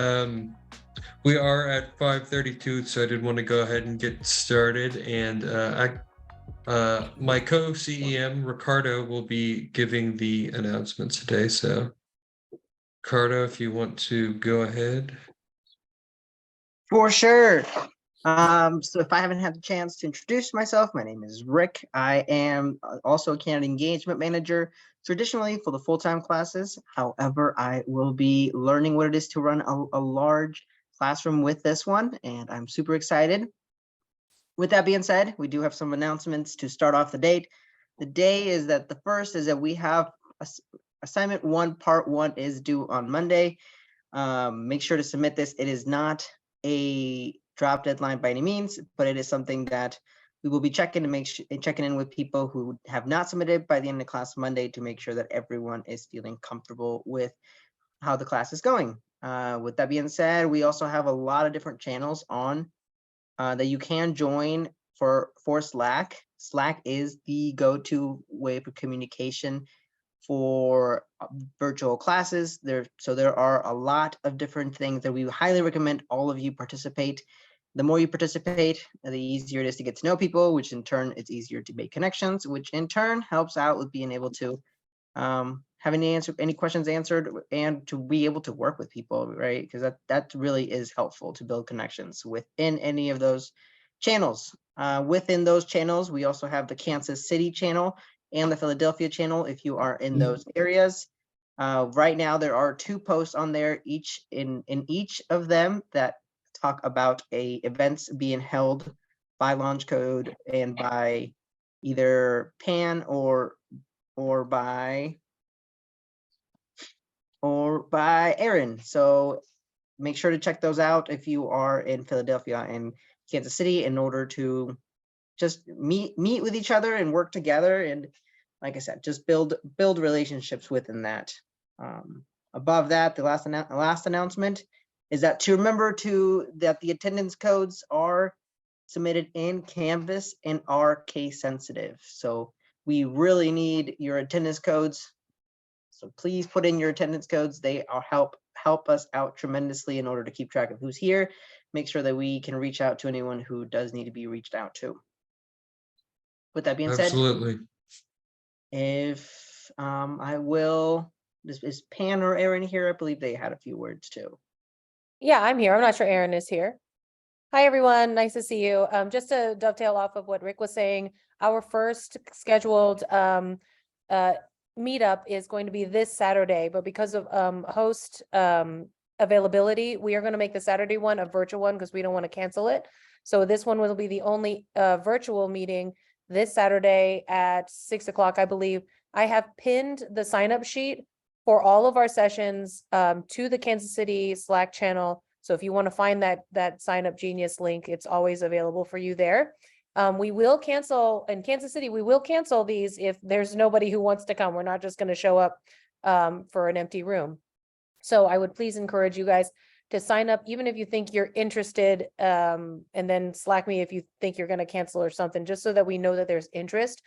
Um, we are at 5:32, so I did want to go ahead and get started. And my co-CEM, Ricardo, will be giving the announcements today. So, Ricardo, if you want to go ahead. For sure. So if I haven't had the chance to introduce myself, my name is Rick. I am also a candidate engagement manager, traditionally for the full-time classes. However, I will be learning what it is to run a large classroom with this one, and I'm super excited. With that being said, we do have some announcements to start off the date. The day is that the first is that we have assignment 1, part 1 is due on Monday. Make sure to submit this. It is not a drop deadline by any means, but it is something that we will be checking in with people who have not submitted by the end of class Monday to make sure that everyone is feeling comfortable with how the class is going. With that being said, we also have a lot of different channels on that you can join for Slack. Slack is the go-to way for communication for virtual classes. So there are a lot of different things that we highly recommend all of you participate. The more you participate, the easier it is to get to know people, which in turn it's easier to make connections, which in turn helps out with being able to have any questions answered and to be able to work with people, right? Because that really is helpful to build connections within any of those channels. Within those channels, we also have the Kansas City channel and the Philadelphia channel if you are in those areas. Right now, there are 2 posts on there, each in each of them that talk about events being held by Launch Code and by either Pan or by Aaron. So make sure to check those out if you are in Philadelphia and Kansas City in order to just meet with each other and work together. And like I said, just build relationships within that. Above that, the last announcement is that to remember that the attendance codes are submitted in Canvas and are case sensitive. So we really need your attendance codes. So please put in your attendance codes. They are help us out tremendously in order to keep track of who's here. Make sure that we can reach out to anyone who does need to be reached out to. With that being said, Absolutely. If I will, is Pan or Aaron here? I believe they had a few words too. Yeah, I'm here. I'm not sure Aaron is here. Hi, everyone. Nice to see you. Just to dovetail off of what Rick was saying, our first scheduled meetup is going to be this Saturday, but because of host availability, we are going to make the Saturday one a virtual one because we don't want to cancel it. So this one will be the only virtual meeting this Saturday at 6 o'clock, I believe. I have pinned the sign-up sheet for all of our sessions to the Kansas City Slack channel. So if you want to find that sign up genius link, it's always available for you there. We will cancel in Kansas City. We will cancel these if there's nobody who wants to come. We're not just going to show up for an empty room. So I would please encourage you guys to sign up, even if you think you're interested, and then Slack me if you think you're going to cancel or something, just so that we know that there's interest.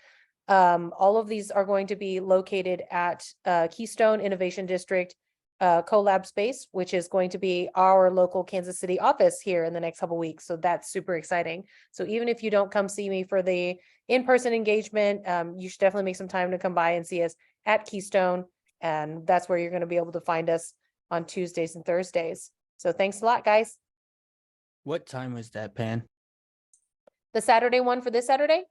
All of these are going to be located at Keystone Innovation District collab space, which is going to be our local Kansas City office here in the next couple of weeks. So that's super exciting. So even if you don't come see me for the in-person engagement, you should definitely make some time to come by and see us at Keystone. And that's where you're going to be able to find us on Tuesdays and Thursdays. So thanks a lot, guys. What time is that, Pan? The Saturday one for this Saturday?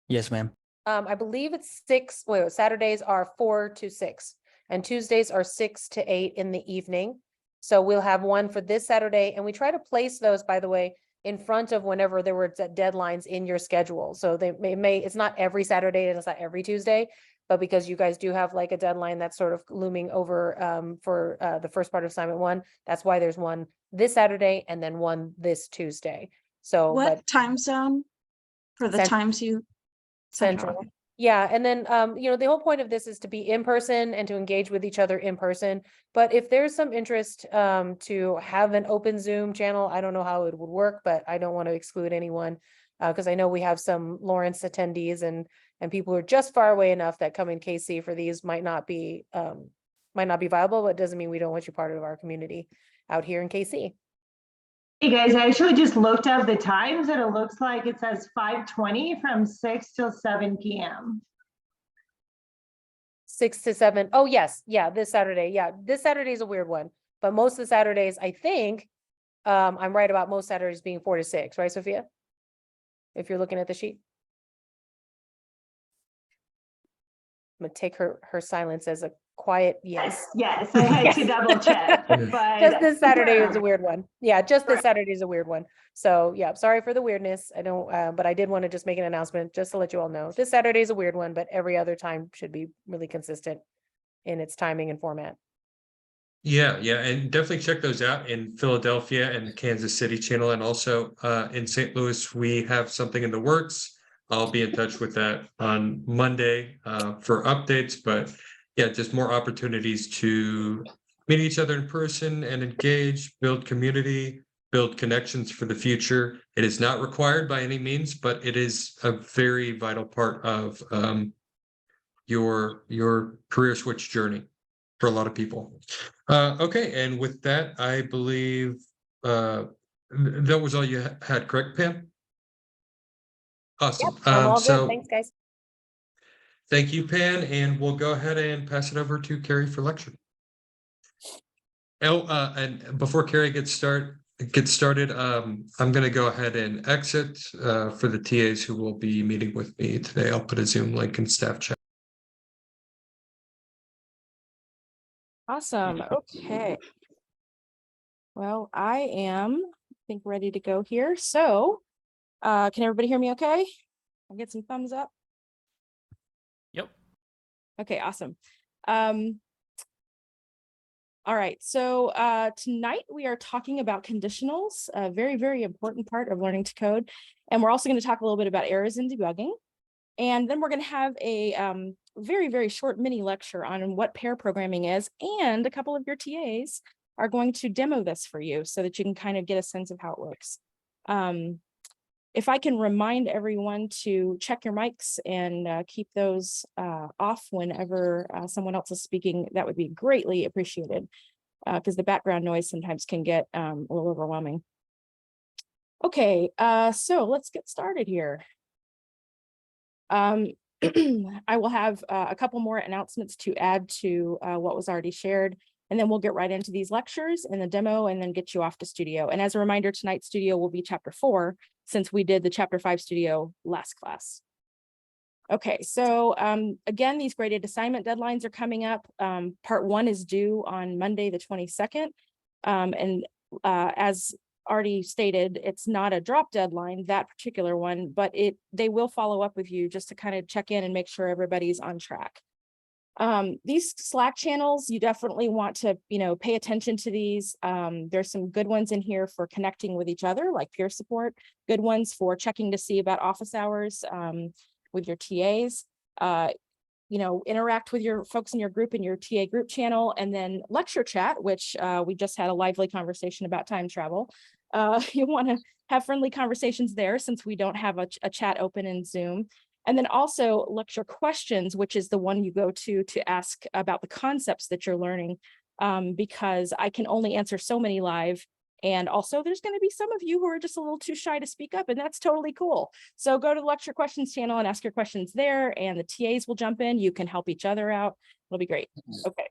Yes, ma'am. I believe it's 6. Wait, Saturdays are 4 to 6. And Tuesdays are 6 to 8 in the evening. So we'll have one for this Saturday. And we try to place those, by the way, in front of whenever there were deadlines in your schedule. So they it's not every Saturday and it's not every Tuesday, but because you guys do have like a deadline that's sort of looming over for the first part of assignment 1, that's why there's one this Saturday and then one this Tuesday. So what time zone for the times you Central. Yeah. And then, the whole point of this is to be in person and to engage with each other in person. But if there's some interest to have an open Zoom channel, I don't know how it would work, but I don't want to exclude anyone because I know we have some Lawrence attendees and people who are just far away enough that come in KC for these might not be viable, but it doesn't mean we don't want you part of our community. out here in KC. Hey guys, I actually just looked up the times and it looks like it says 5:20 from 6 till 7 p.m. 6 to 7. Oh, yes. Yeah, this Saturday. Yeah, this Saturday is a weird one. But most of the Saturdays, I think, I'm right about most Saturdays being 4 to 6, right, Sophia? If you're looking at the sheet. I'm gonna take her silence as a quiet yes. Yes, I had to Yes. double check, but Just this Saturday is a confirmed. weird one. Yeah, just this Right. Saturday is a weird one. So yeah, sorry for the weirdness. I don't, but I did want to just make an announcement just to let you all know. This Saturday is a weird one, but every other time should be really consistent in its timing and format. Yeah, and definitely check those out in Philadelphia and the Kansas City channel, and also in St. Louis, we have something in the works. I'll be in touch with that on Monday for updates, but yeah, just more opportunities to meet each other in person and engage, build community, build connections for the future. It is not required by any means, but it is a very vital part of your career switch journey for a lot of people. Okay, and with that, I believe that was all you had, correct, Pam? Awesome. Yep, I'm all good. So Thanks, guys. thank you, Pam, and we'll go ahead and pass it over to Carrie for lecture. Oh, and before Carrie gets started, I'm going to go ahead and exit for the TAs who will be meeting with me today. I'll put a Zoom link in staff chat. Awesome. Okay. Well, I am, I think, ready to go here. So, can everybody hear me okay? I'll get some thumbs up. Yep. Okay, awesome. All right, so tonight we are talking about conditionals, a very, very important part of learning to code. And we're also going to talk a little bit about errors in debugging. And then we're going to have a very, very short mini lecture on what pair programming is. And a couple of your TAs are going to demo this for you so that you can kind of get a sense of how it works. If I can remind everyone to check your mics and keep those off whenever someone else is speaking, that would be greatly appreciated because the background noise sometimes can get a little overwhelming. Okay, so let's get started here. I will have a couple more announcements to add to what was already shared, and then we'll get right into these lectures and the demo and then get you off to Studio. And as a reminder, tonight's Studio will be chapter 4 since we did the chapter 5 Studio last class. Okay, so again, these graded assignment deadlines are coming up. Part 1 is due on Monday, the 22nd. And as already stated, it's not a drop deadline, that particular one, but they will follow up with you just to kind of check in and make sure everybody's on track. These Slack channels, you definitely want to, pay attention to these. There's some good ones in here for connecting with each other, like peer support, good ones for checking to see about office hours with your TAs. Interact with your folks in your group in your TA group channel, and then lecture chat, which we just had a lively conversation about time travel. You want to have friendly conversations there since we don't have a chat open in Zoom. And then also lecture questions, which is the one you go to ask about the concepts that you're learning, because I can only answer so many live. And also there's going to be some of you who are just a little too shy to speak up, and that's totally cool. So go to the lecture questions channel and ask your questions there, and the TAs will jump in. You can help each other out. It'll be great. Okay.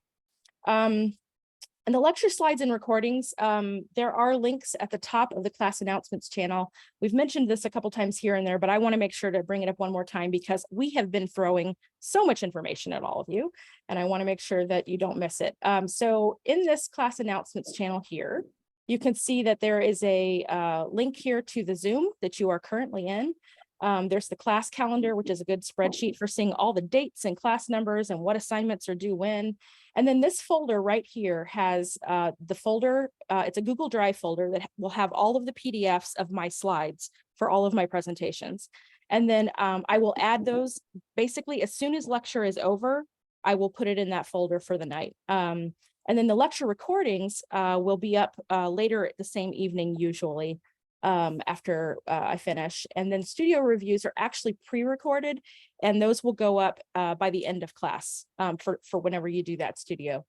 And the lecture slides and recordings, there are links at the top of the class announcements channel. We've mentioned this a couple times here and there, but I want to make sure to bring it up one more time because we have been throwing so much information at all of you, and I want to make sure that you don't miss it. So in this class announcements channel here, you can see that there is a link here to the Zoom that you are currently in. There's the class calendar, which is a good spreadsheet for seeing all the dates and class numbers and what assignments are due when. And then this folder right here has the folder, it's a Google Drive folder that will have all of the PDFs of my slides for all of my presentations. And then I will add those basically as soon as lecture is over, I will put it in that folder for the night. And then the lecture recordings will be up later the same evening, usually after I finish. And then studio reviews are actually pre-recorded, and those will go up by the end of class for whenever you do that studio.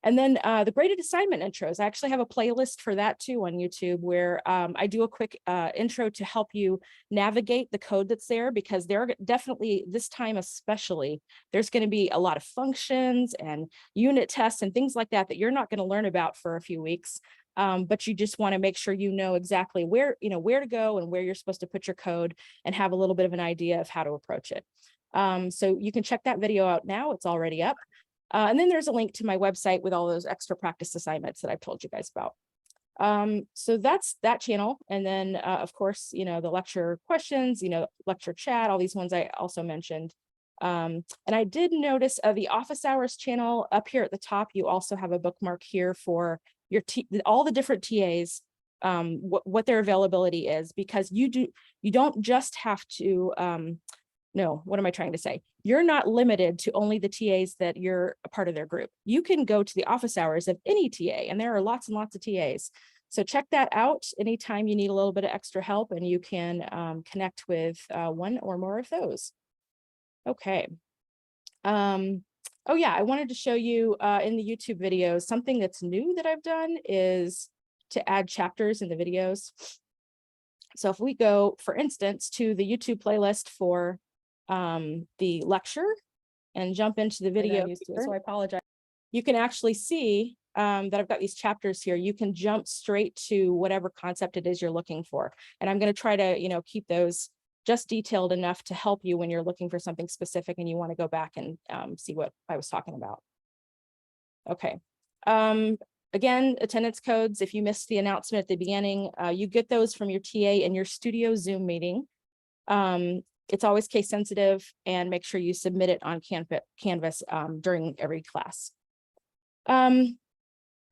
And then the graded assignment intros, I actually have a playlist for that too on YouTube, where I do a quick intro to help you navigate the code that's there, because there are definitely, this time especially, there's going to be a lot of functions and unit tests and things like that that you're not going to learn about for a few weeks. But you just want to make sure you know exactly where to go and where you're supposed to put your code, and have a little bit of an idea of how to approach it. So you can check that video out now, it's already up. And then there's a link to my website with all those extra practice assignments that I've told you guys about. So that's that channel. And then of course, the lecture questions, lecture chat, all these ones I also mentioned. And I did notice the office hours channel up here at the top. You also have a bookmark here for your all the different TAs, what their availability is, because you don't just have to, no, what am I trying to say? You're not limited to only the TAs that you're a part of their group. You can go to the office hours of any TA, and there are lots and lots of TAs. So check that out anytime you need a little bit of extra help, and you can connect with one or more of those. Okay. Oh yeah, I wanted to show you in the YouTube videos, something that's new that I've done is to add chapters in the videos. So if we go, for instance, to the YouTube playlist for the lecture and jump into the video, so I apologize. You can actually see that I've got these chapters here. You can jump straight to whatever concept it is you're looking for. And I'm going to try to, keep those just detailed enough to help you when you're looking for something specific and you want to go back and see what I was talking about. Okay. Again, attendance codes, if you missed the announcement at the beginning, you get those from your TA in your studio Zoom meeting. It's always case sensitive, and make sure you submit it on Canvas during every class.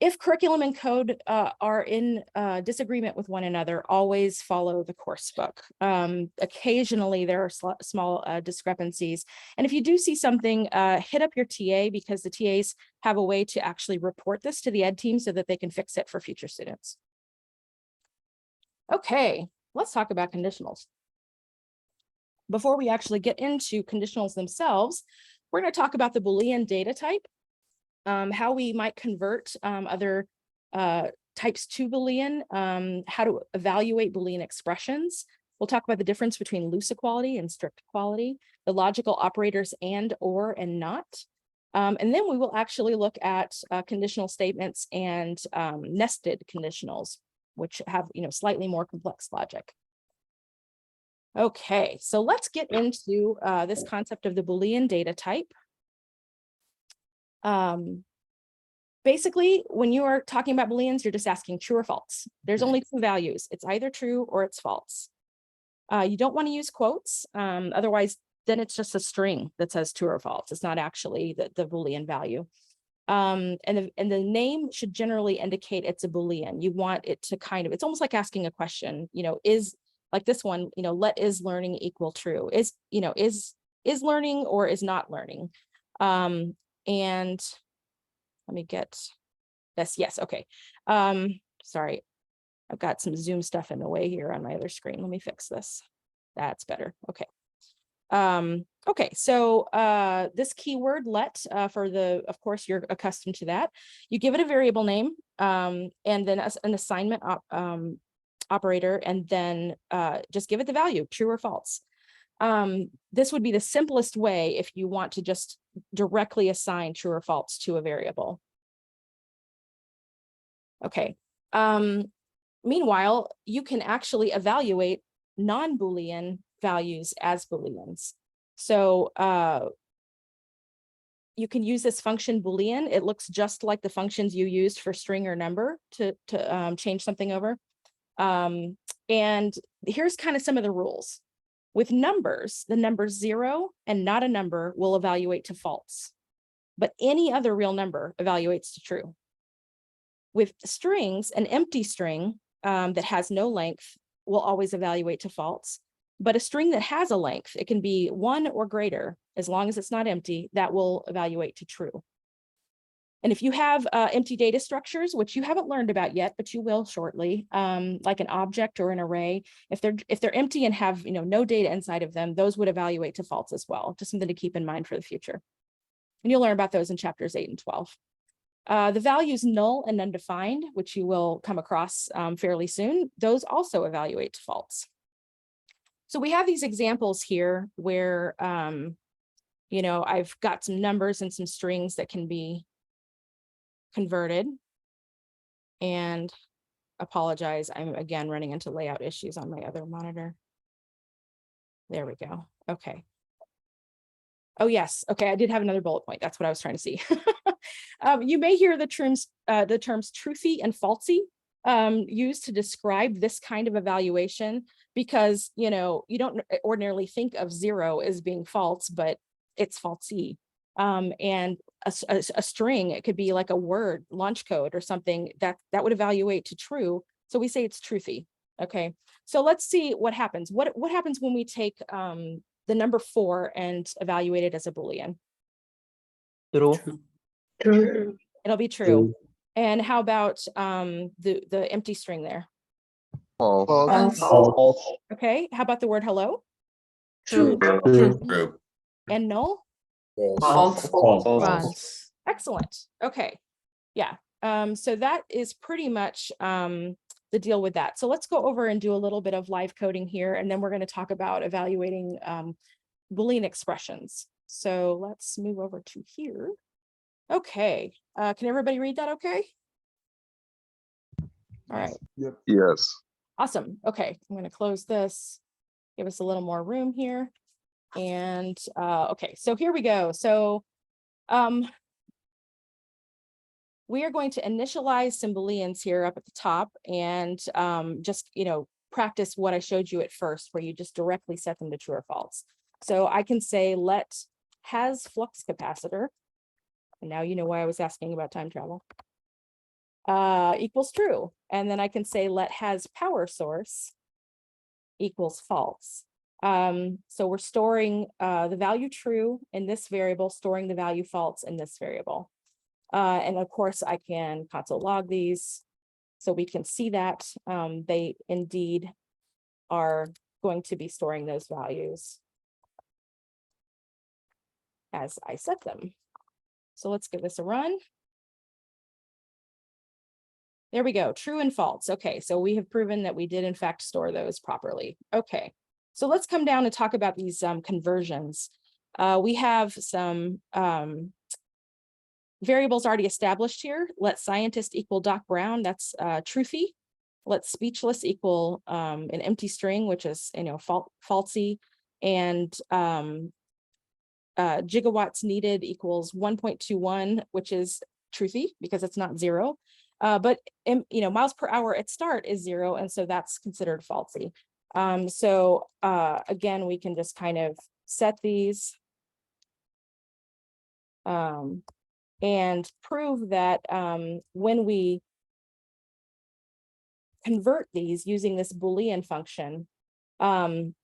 If curriculum and code are in disagreement with one another, always follow the course book. Occasionally there are small discrepancies. And if you do see something, hit up your TA, because the TAs have a way to actually report this to the ed team so that they can fix it for future students. Okay, let's talk about conditionals. Before we actually get into conditionals themselves, we're going to talk about the Boolean data type, how we might convert other types to Boolean, how to evaluate Boolean expressions. We'll talk about the difference between loose equality and strict equality, the logical operators and, or, and not. And then we will actually look at conditional statements and nested conditionals, which have slightly more complex logic. Okay, so let's get into this concept of the Boolean data type. Basically, when you are talking about Booleans, you're just asking true or false. There's only two values. It's either true or it's false. You don't want to use quotes. Otherwise, then it's just a string that says true or false. It's not actually the Boolean value. And the name should generally indicate it's a Boolean. You want it to it's almost like asking a question, is like this one, let is learning equal true? Is learning or is not learning? And let me get this. Yes. Okay. Sorry. I've got some Zoom stuff in the way here on my other screen. Let me fix this. That's better. Okay. Okay. So this keyword let of course, you're accustomed to that. You give it a variable name and then an assignment operator, and then just give it the value, true or false. This would be the simplest way if you want to just directly assign true or false to a variable. Okay. Meanwhile, you can actually evaluate non-Boolean values as Booleans. So you can use this function Boolean. It looks just like the functions you used for string or number to change something over. And here's kind of some of the rules. With numbers, the number 0 and not a number will evaluate to false, but any other real number evaluates to true. With strings, an empty string that has no length will always evaluate to false, but a string that has a length, it can be 1 or greater, as long as it's not empty, that will evaluate to true. And if you have empty data structures, which you haven't learned about yet, but you will shortly, like an object or an array, if they're empty and have no data inside of them, those would evaluate to false as well. Just something to keep in mind for the future. And you'll learn about those in chapters 8 and 12. The values null and undefined, which you will come across fairly soon, those also evaluate to false. So we have these examples here where, you know, I've got some numbers and some strings that can be converted. And apologize, I'm again running into layout issues on my other monitor. There we go. Okay. Oh, yes. Okay, I did have another bullet point. That's what I was trying to see. You may hear the terms truthy and falsy used to describe this kind of evaluation because, you know, you don't ordinarily think of 0 as being false, but it's falsy. And a string, it could be like a word launch code or something that would evaluate to true. So we say it's truthy. Okay, so let's see what happens. What happens when we take the number 4 and evaluate it as a Boolean? True. It'll be true. And how about the empty string there? False. Okay, how about the word hello? True. True. And null? False. Excellent. Okay. Yeah. So that is pretty much the deal with that. So let's go over and do a little bit of live coding here, and then we're going to talk about evaluating Boolean expressions. So let's move over to here. Okay. Can everybody read that okay? All right. Yes. Awesome. Okay. I'm going to close this, give us a little more room here. And okay, so here we go. So we are going to initialize some Booleans here up at the top and just, you know, practice what I showed you at first, where you just directly set them to true or false. So I can say let has flux capacitor. And now you know why I was asking about time travel. Equals true. And then I can say let has power source equals false. So we're storing the value true in this variable, storing the value false in this variable. And of course, I can console log these so we can see that they indeed are going to be storing those values as I set them. So let's give this a run. There we go, true and false. Okay, so we have proven that we did in fact store those properly. Okay, so let's come down and talk about these conversions. We have some variables already established here. Let scientist equal Doc Brown, that's truthy. Let speechless equal an empty string, which is, you know, falsy. And gigawatts needed equals 1.21, which is truthy because it's not 0. But you know, miles per hour at start is 0, and so that's considered falsy. So again, we can just kind of set these and prove that when we convert these using this Boolean function, and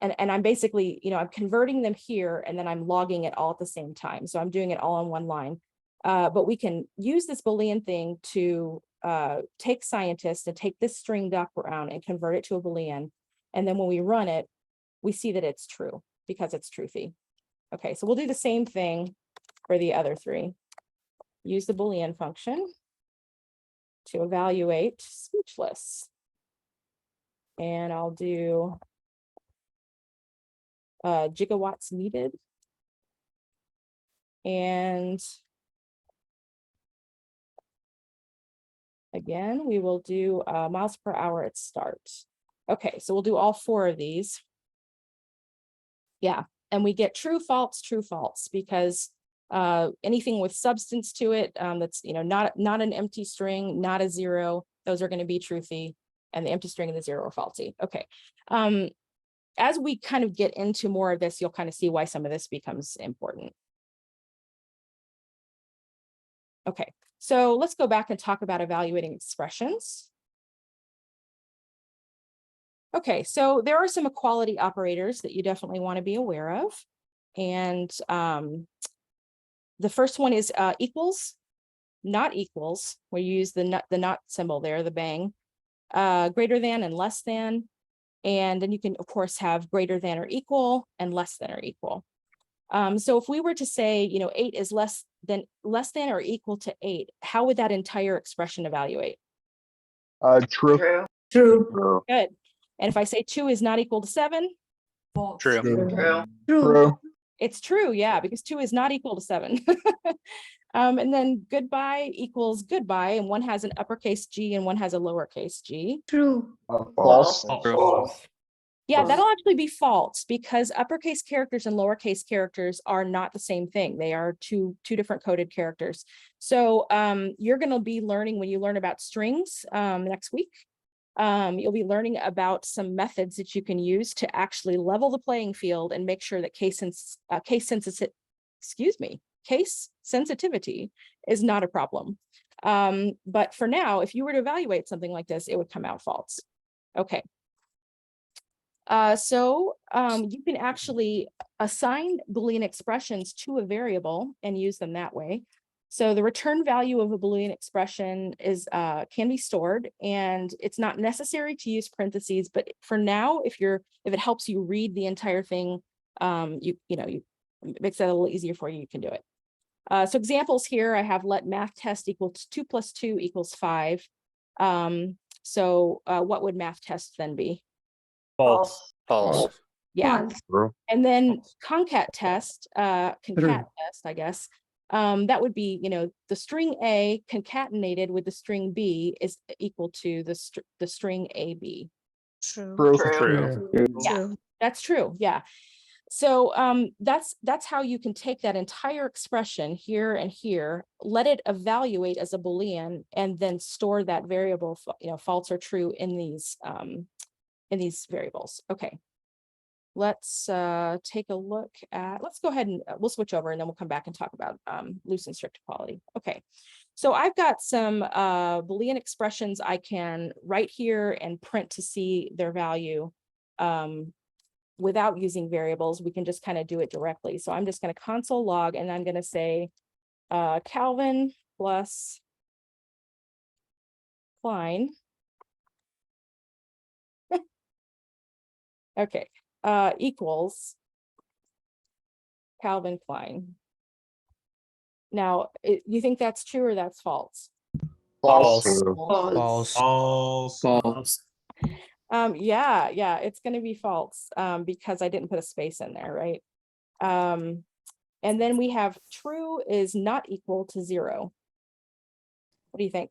I'm basically, you know, I'm converting them here and then I'm logging it all at the same time. So I'm doing it all on one line. But we can use this Boolean thing to take scientist and take this string Doc Brown and convert it to a Boolean. And then when we run it, we see that it's true because it's truthy. Okay, so we'll do the same thing for the other 3. Use the Boolean function to evaluate speechless. And I'll do gigawatts needed. And again, we will do miles per hour at start. Okay, so we'll do all 4 of these. Yeah, and we get true, false, because anything with substance to it that's, you know, not an empty string, not a 0, those are going to be truthy, and the empty string and the 0 are falsy. Okay. As we kind of get into more of this, you'll kind of see why some of this becomes important. Okay, so let's go back and talk about evaluating expressions. Okay, so there are some equality operators that you definitely want to be aware of. And the first one is equals, not equals, where you use the not symbol there, the bang, greater than and less than. And then you can, of course, have greater than or equal and less than or equal. So if we were to say, you know, 8 is less then less than or equal to 8, how would that entire expression evaluate? True. True. Good. And if I say 2 is not equal to 7, True. True. it's true, yeah, because 2 is not equal to 7. And then goodbye equals goodbye, and one has an uppercase G and one has a lowercase g. True. False. Yeah, that'll actually be false because uppercase characters and lowercase characters are not the same thing. They are two different coded characters. So you're going to be learning when you learn about strings next week. You'll be learning about some methods that you can use to actually level the playing field and make sure that case sensitivity is not a problem. But for now, if you were to evaluate something like this, it would come out false. Okay. So you can actually assign Boolean expressions to a variable and use them that way. So the return value of a Boolean expression is can be stored, and it's not necessary to use parentheses. But for now, if it helps you read the entire thing, it makes that a little easier for you. You can do it. So examples here, I have let math test equal to 2 + 2 = 5. So what would math test then be? False. Yeah. True. And then concat test, test, I guess. That would be, the string A concatenated with the string B is equal to the string AB. True. Yeah, that's true. Yeah. So that's how you can take that entire expression here and here, let it evaluate as a Boolean, and then store that variable, false or true in these variables. Okay. Let's take a look at, let's go ahead and we'll switch over and then we'll come back and talk about loose and strict equality. Okay, so I've got some Boolean expressions I can write here and print to see their value without using variables. We can just kind of do it directly. So I'm just going to console log and I'm going to say Calvin plus Klein. Okay. Equals Calvin Klein. Now, you think that's true or that's false? False. Yeah, it's going to be false because I didn't put a space in there, right? And then we have true is not equal to 0. What do you think?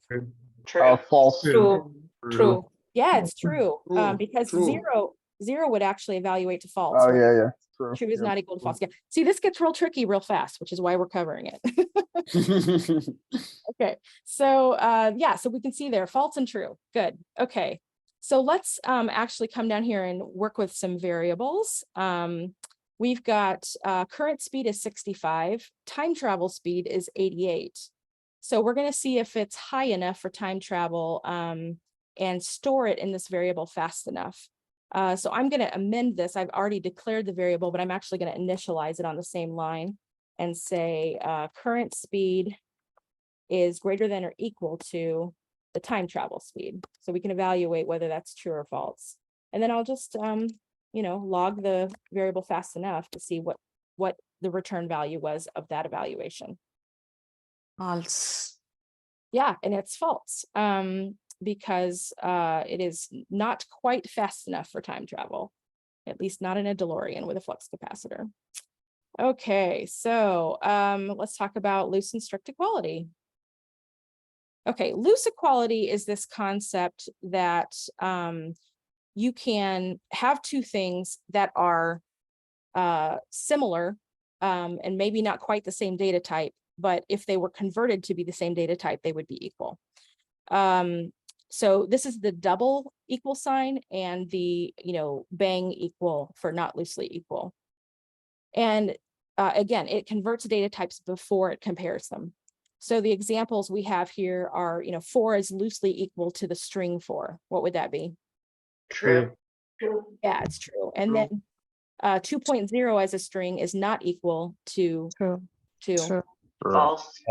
False. True. Yeah, it's true because True. zero would actually evaluate to false. Oh, right? yeah. True. True is not equal to false. Yeah. See, this gets real tricky real fast, which is why we're covering it. Okay, so yeah, so we can see there false and true. Good. Okay, so let's actually come down here and work with some variables. We've got current speed is 65, time travel speed is 88. So we're going to see if it's high enough for time travel and store it in this variable fast enough. So I'm going to amend this. I've already declared the variable, but I'm actually going to initialize it on the same line and say current speed is greater than or equal to the time travel speed. So we can evaluate whether that's true or false. And then I'll just, log the variable fast enough to see what the return value was of that evaluation. False. Yeah, and it's false because it is not quite fast enough for time travel, at least not in a DeLorean with a flux capacitor. Okay, so let's talk about loose and strict equality. Okay, loose equality is this concept that you can have two things that are similar and maybe not quite the same data type, but if they were converted to be the same data type, they would be equal. So this is the double equal sign and the, bang equal for not loosely equal. And again, it converts data types before it compares them. So the examples we have here are, 4 is loosely equal to the string 4. What would that be? True. Yeah, it's true. And then 2.0 as a string is not equal to True. 2. False.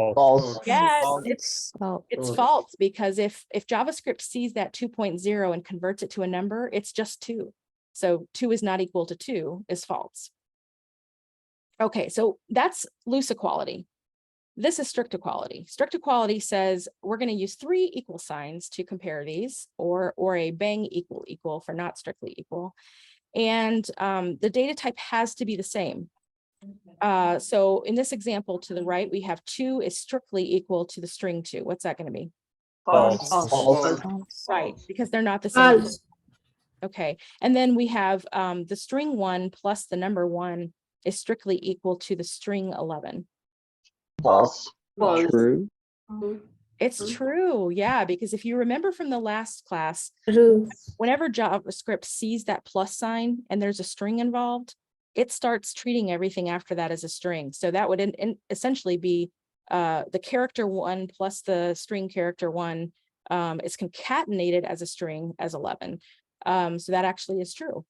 Yeah, It's false. it's false because if JavaScript sees that 2.0 and converts it to a number, it's just 2. So 2 is not equal to 2 is false. Okay, so that's loose equality. This is strict equality. Strict equality says we're going to use 3 equal signs to compare these, or a bang equal for not strictly equal. And the data type has to be the same. So in this example to the right, we have 2 is strictly equal to the string 2. What's that going to be? False. False. Right, because they're not the same. False. Okay, and then we have the string 1 plus the number 1 is strictly equal to the string 11. False. True. It's true, yeah, because if you remember from the last class, True. whenever JavaScript sees that plus sign and there's a string involved, it starts treating everything after that as a string. So that would essentially be the character 1 plus the string character 1 is concatenated as a string as 11. So that actually is true.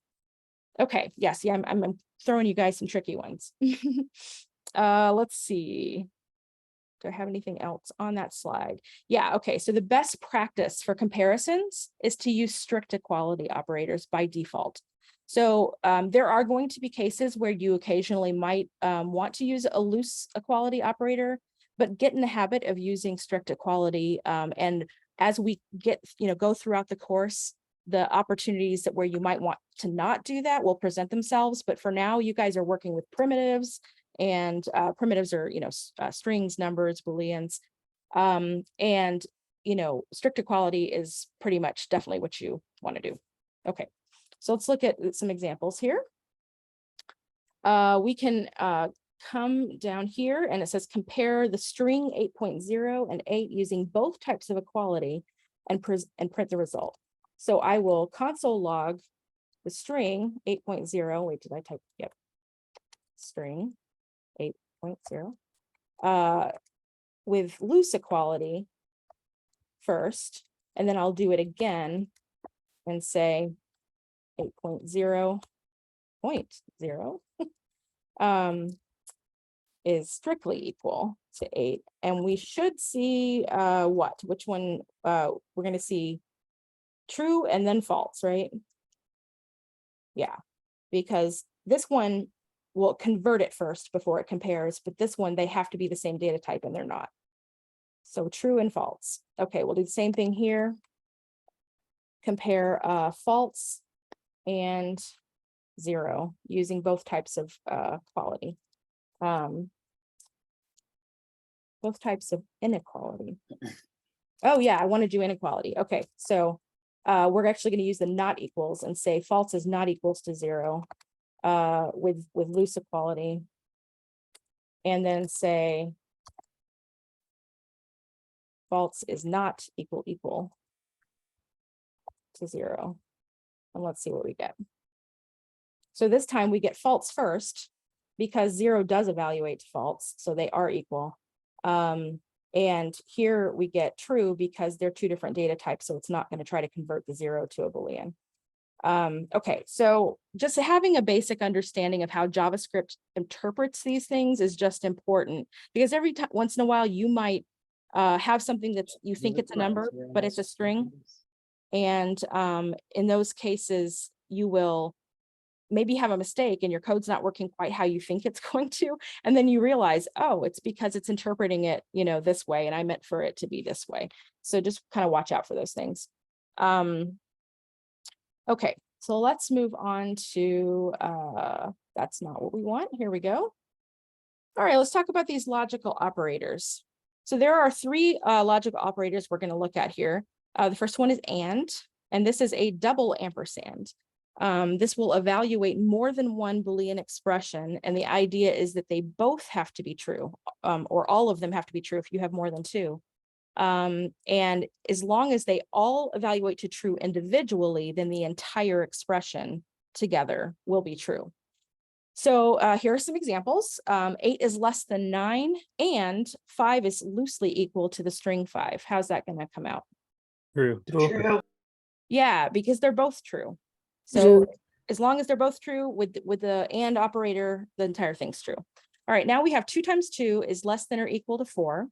Okay, yes, yeah, I'm throwing you guys some tricky ones. Let's see. Do I have anything else on that slide? Yeah, okay, so the best practice for comparisons is to use strict equality operators by default. So there are going to be cases where you occasionally might want to use a loose equality operator, but get in the habit of using strict equality. And as we go throughout the course, the opportunities that where you might want to not do that will present themselves. But for now, you guys are working with primitives, and primitives are, strings, numbers, Booleans. And, strict equality is pretty much definitely what you want to do. Okay, so let's look at some examples here. We can come down here and it says compare the string 8.0 and 8 using both types of equality and print the result. So I will console log the string 8.0. Wait, did I type? Yep. String 8.0 with loose equality first, and then I'll do it again and say 8.0.0 is strictly equal to 8. And we should see which one we're going to see true and then false, right? Yeah, because this one will convert it first before it compares, but this one, they have to be the same data type and they're not. So true and false. Okay, we'll do the same thing here. Compare false and 0 using both types of quality. Both types of inequality. Oh yeah, I want to do inequality. Okay, so we're actually going to use the not equals and say false is not equals to 0 with loose equality, and then say false is not equal to 0. And let's see what we get. So this time we get false first because 0 does evaluate to false, so they are equal. And here we get true because they're 2 different data types, so it's not going to try to convert the 0 to a Boolean. Okay, so just having a basic understanding of how JavaScript interprets these things is just important, because every time, once in a while, you might have something that you think it's a number, but it's a string. And in those cases, you will maybe have a mistake and your code's not working quite how you think it's going to. And then you realize, oh, it's because it's interpreting it, this way, and I meant for it to be this way. So just kind of watch out for those things. Okay, so let's move on to, that's not what we want. Here we go. All right, let's talk about these logical operators. So there are 3 logical operators we're going to look at here. The first one is and this is a double ampersand. This will evaluate more than one Boolean expression, and the idea is that they both have to be true, or all of them have to be true if you have more than 2. And as long as they all evaluate to true individually, then the entire expression together will be true. So here are some examples. 8 is less than 9, and 5 is loosely equal to the string 5. How's that going to come out? True. True. Yeah, because they're both true. So True. as long as they're both true with the and operator, the entire thing's true. All right, now we have 2 times 2 is less than or equal to 4.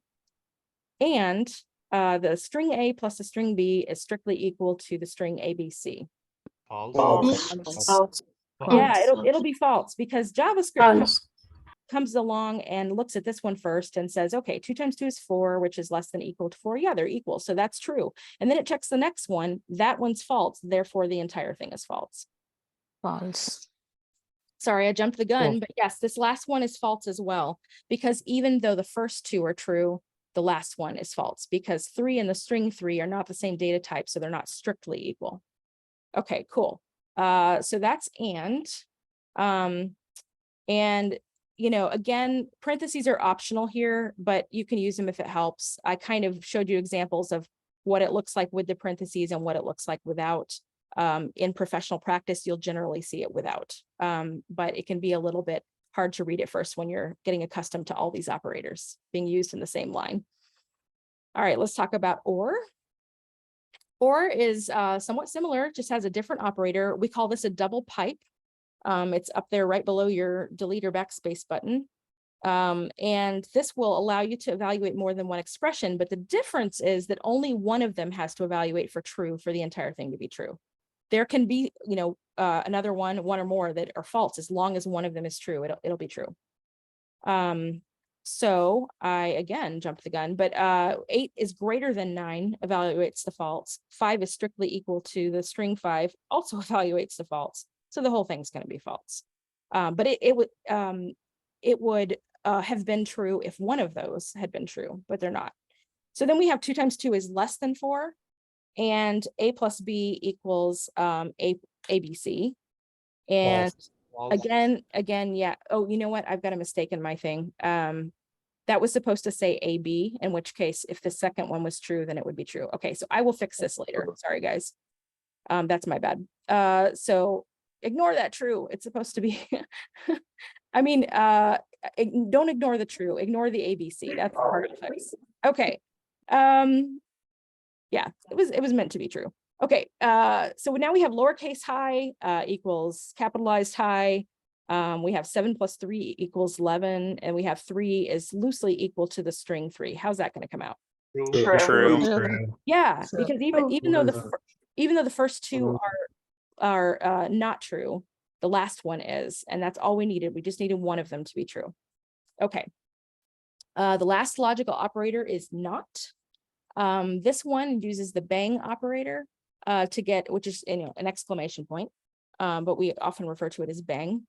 And the string A plus the string B is strictly equal to the string ABC. False. Yeah, it'll be false because JavaScript False. comes along and looks at this one first and says, okay, 2 times 2 is 4, which is less than equal to 4. Yeah, they're equal. So that's true. And then it checks the next one. That one's false. Therefore, the entire thing is false. False. Sorry, I jumped the gun, Cool. but yes, this last one is false as well, because even though the first 2 are true, the last one is false because 3 and the string 3 are not the same data type, so they're not strictly equal. Okay, cool. So that's and you know, again, parentheses are optional here, but you can use them if it helps. I kind of showed you examples of what it looks like with the parentheses and what it looks like without. In professional practice, you'll generally see it without, but it can be a little bit hard to read at first when you're getting accustomed to all these operators being used in the same line. All right, let's talk about or. Or is somewhat similar, just has a different operator. We call this a double pipe. It's up there right below your delete or backspace button. And this will allow you to evaluate more than one expression, but the difference is that only one of them has to evaluate for true for the entire thing to be true. There can be, you know, another one or more that are false. As long as one of them is true, it'll be true. So I, again, jumped the gun, but 8 is greater than 9, evaluates the false. 5 is strictly equal to the string 5, also evaluates the false. So the whole thing's going to be false. But it would have been true if one of those had been true, but they're not. So then we have 2 times 2 is less than 4, and A plus B equals ABC. And again, yeah. Oh, you know what? I've got a mistake in my thing. That was supposed to say AB, in which case, if the second one was true, then it would be true. Okay, so I will fix this later. Sorry, guys. That's my bad. So ignore that true. It's supposed to be, I mean, don't ignore the true, ignore the ABC. That's part of the fix. Okay. Yeah, it was meant to be true. Okay, so now we have lowercase high equals capitalized high. We have 7 plus 3 equals 11, and we have 3 is loosely equal to the string 3. How's that going to come out? True. Yeah, because even though the first 2 are not true, the last one is, and that's all we needed. We just needed one of them to be true. Okay. The last logical operator is not. This one uses the bang operator to get, which is, you know, an exclamation point, but we often refer to it as bang,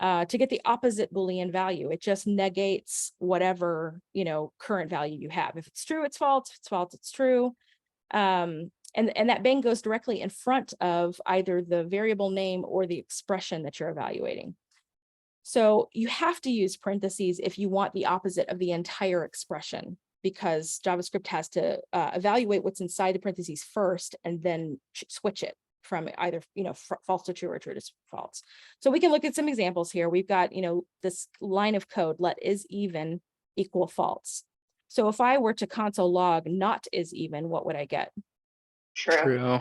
to get the opposite Boolean value. It just negates whatever, you know, current value you have. If it's true, it's false. If it's false, it's true. And that bang goes directly in front of either the variable name or the expression that you're evaluating. So you have to use parentheses if you want the opposite of the entire expression, because JavaScript has to evaluate what's inside the parentheses first and then switch it from either, you know, false to true or true to false. So we can look at some examples here. We've got, you know, this line of code, let is even equal false. So if I were to console log not is even, what would I get? True.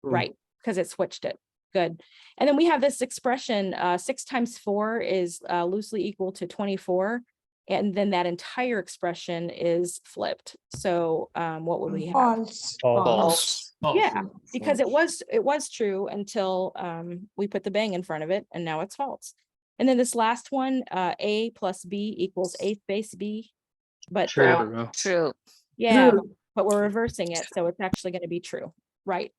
Right, because it switched it. Good. And then we have this expression, 6 times 4 is loosely equal to 24. And then that entire expression is flipped. So what would we have? False. Yeah, because it was true until we put the bang in front of it, and now it's false. And then this last one, A plus B equals A space B. But True. yeah, but we're reversing it, so it's actually going to be true. Right.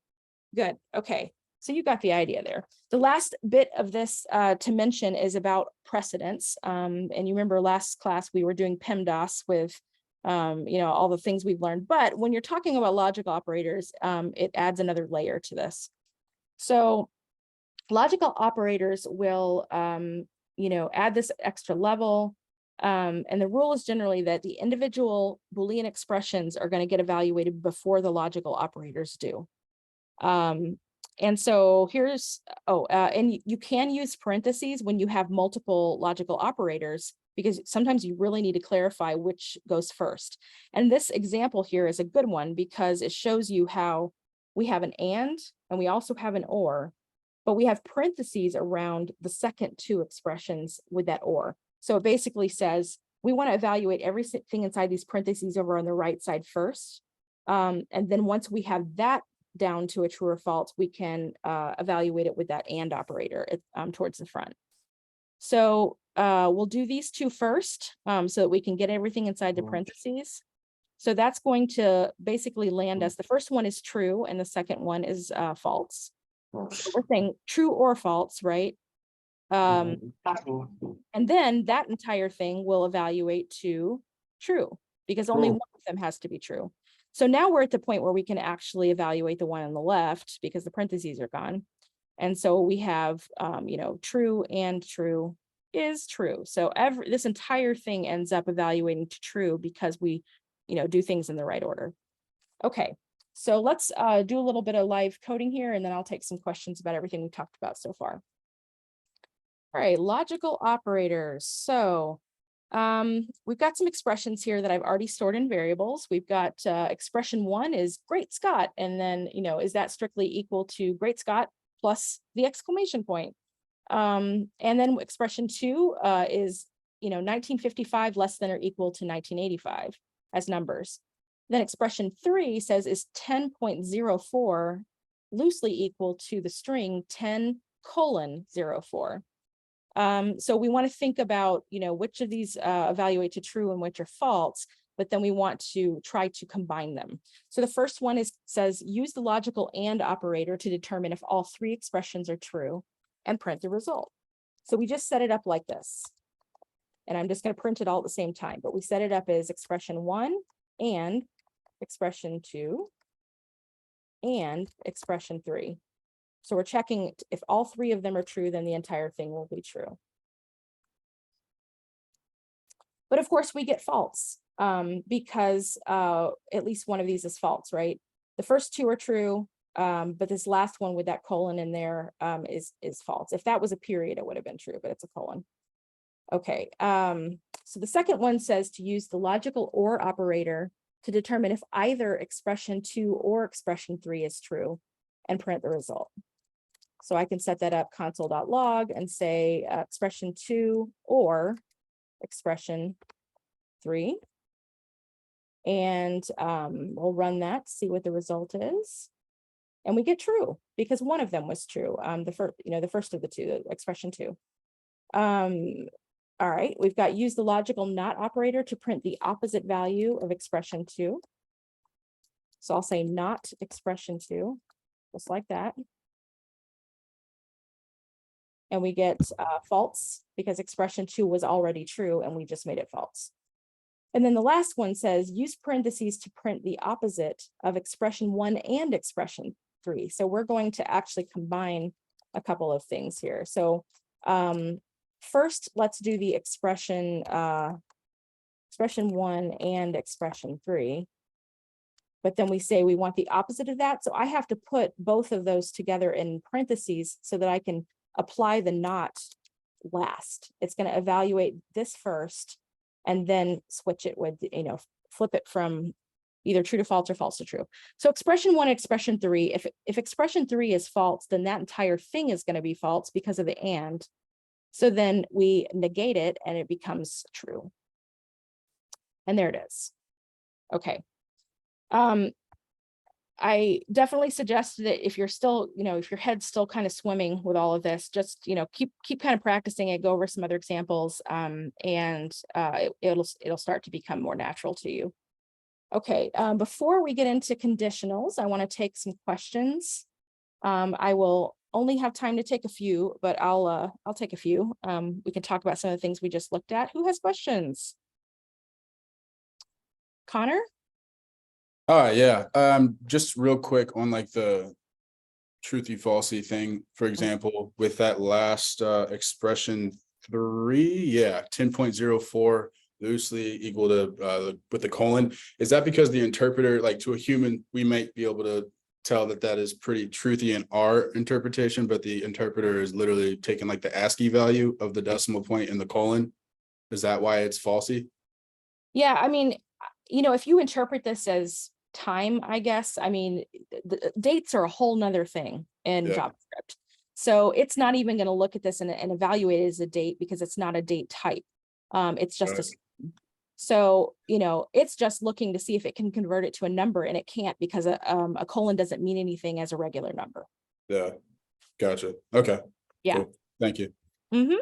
Good. Okay. So you got the idea there. The last bit of this to mention is about precedence. And you remember last class we were doing PEMDAS with you know, all the things we've learned. But when you're talking about logical operators, it adds another layer to this. So logical operators will you know, add this extra level. And the rule is generally that the individual Boolean expressions are going to get evaluated before the logical operators do. And so here's, and you can use parentheses when you have multiple logical operators, because sometimes you really need to clarify which goes first. And this example here is a good one because it shows you how we have an and we also have an or, but we have parentheses around the second 2 expressions with that or. So it basically says, we want to evaluate everything inside these parentheses over on the right side first. And then once we have that down to a true or false, we can evaluate it with that and operator towards the front. So we'll do these two first, so that we can get everything inside the parentheses. So that's going to basically land us. The first one is true and the second one is false. So we're saying true or false, right? And then that entire thing will evaluate to true, because only one of them has to be true. So now we're at the point where we can actually evaluate the one on the left because the parentheses are gone. And so we have, true and true is true. So this entire thing ends up evaluating to true because we, do things in the right order. Okay, so let's do a little bit of live coding here, and then I'll take some questions about everything we talked about so far. All right, logical operators. So we've got some expressions here that I've already stored in variables. We've got expression 1 is great Scott, and then, is that strictly equal to great Scott plus the exclamation point? And then expression 2 is, 1955 less than or equal to 1985 as numbers. Then expression 3 says is 10.04 loosely equal to the string 10:04. So we want to think about, which of these evaluate to true and which are false, but then we want to try to combine them. So the first one says use the logical AND operator to determine if all 3 expressions are true and print the result. So we just set it up like this. And I'm just going to print it all at the same time, but we set it up as expression 1 and expression 2 and expression 3. So we're checking if all 3 of them are true, then the entire thing will be true. But of course we get false because at least one of these is false, right? The first 2 are true, but this last one with that colon in there is false. If that was a period, it would have been true, but it's a colon. Okay, so the second one says to use the logical OR operator to determine if either expression 2 or expression 3 is true and print the result. So I can set that up console.log and say expression 2 or expression 3. And we'll run that, see what the result is. And we get true because one of them was true. The first of the 2, expression 2. All right, we've got use the logical NOT operator to print the opposite value of expression 2. So I'll say not expression 2, just like that. And we get false because expression 2 was already true and we just made it false. And then the last one says use parentheses to print the opposite of expression 1 and expression 3. So we're going to actually combine a couple of things here. So first, let's do the expression 1 and expression 3. But then we say we want the opposite of that. So I have to put both of those together in parentheses so that I can apply the not last. It's going to evaluate this first and then switch it with, flip it from either true to false or false to true. So expression 1 and expression 3, if expression 3 is false, then that entire thing is going to be false because of the and. So then we negate it and it becomes true. And there it is. Okay. I definitely suggest that if you're still, if your head's still kind of swimming with all of this, just, keep kind of practicing it, go over some other examples, and it'll start to become more natural to you. Okay, before we get into conditionals, I want to take some questions. I will only have time to take a few, but I'll take a few. We can talk about some of the things we just looked at. Who has questions? Connor? Yeah. Just real quick on like the truthy falsy thing, for example, with that last expression 3, 10.04 loosely equal to with the colon. Is that because the interpreter, like to a human, we might be able to tell that that is pretty truthy in our interpretation, but the interpreter is literally taking like the ASCII value of the decimal point in the colon? Is that why it's falsy? Yeah, I mean, if you interpret this as time, I guess, the dates are a whole nother thing in JavaScript. So it's not even going to look at this and evaluate it as a date because it's not a date type. It's just so, it's just looking to see if it can convert it to a number, and it can't because a colon doesn't mean anything as a regular number. Yeah, gotcha. Okay. Yeah. Cool. Thank you. Mm-hmm.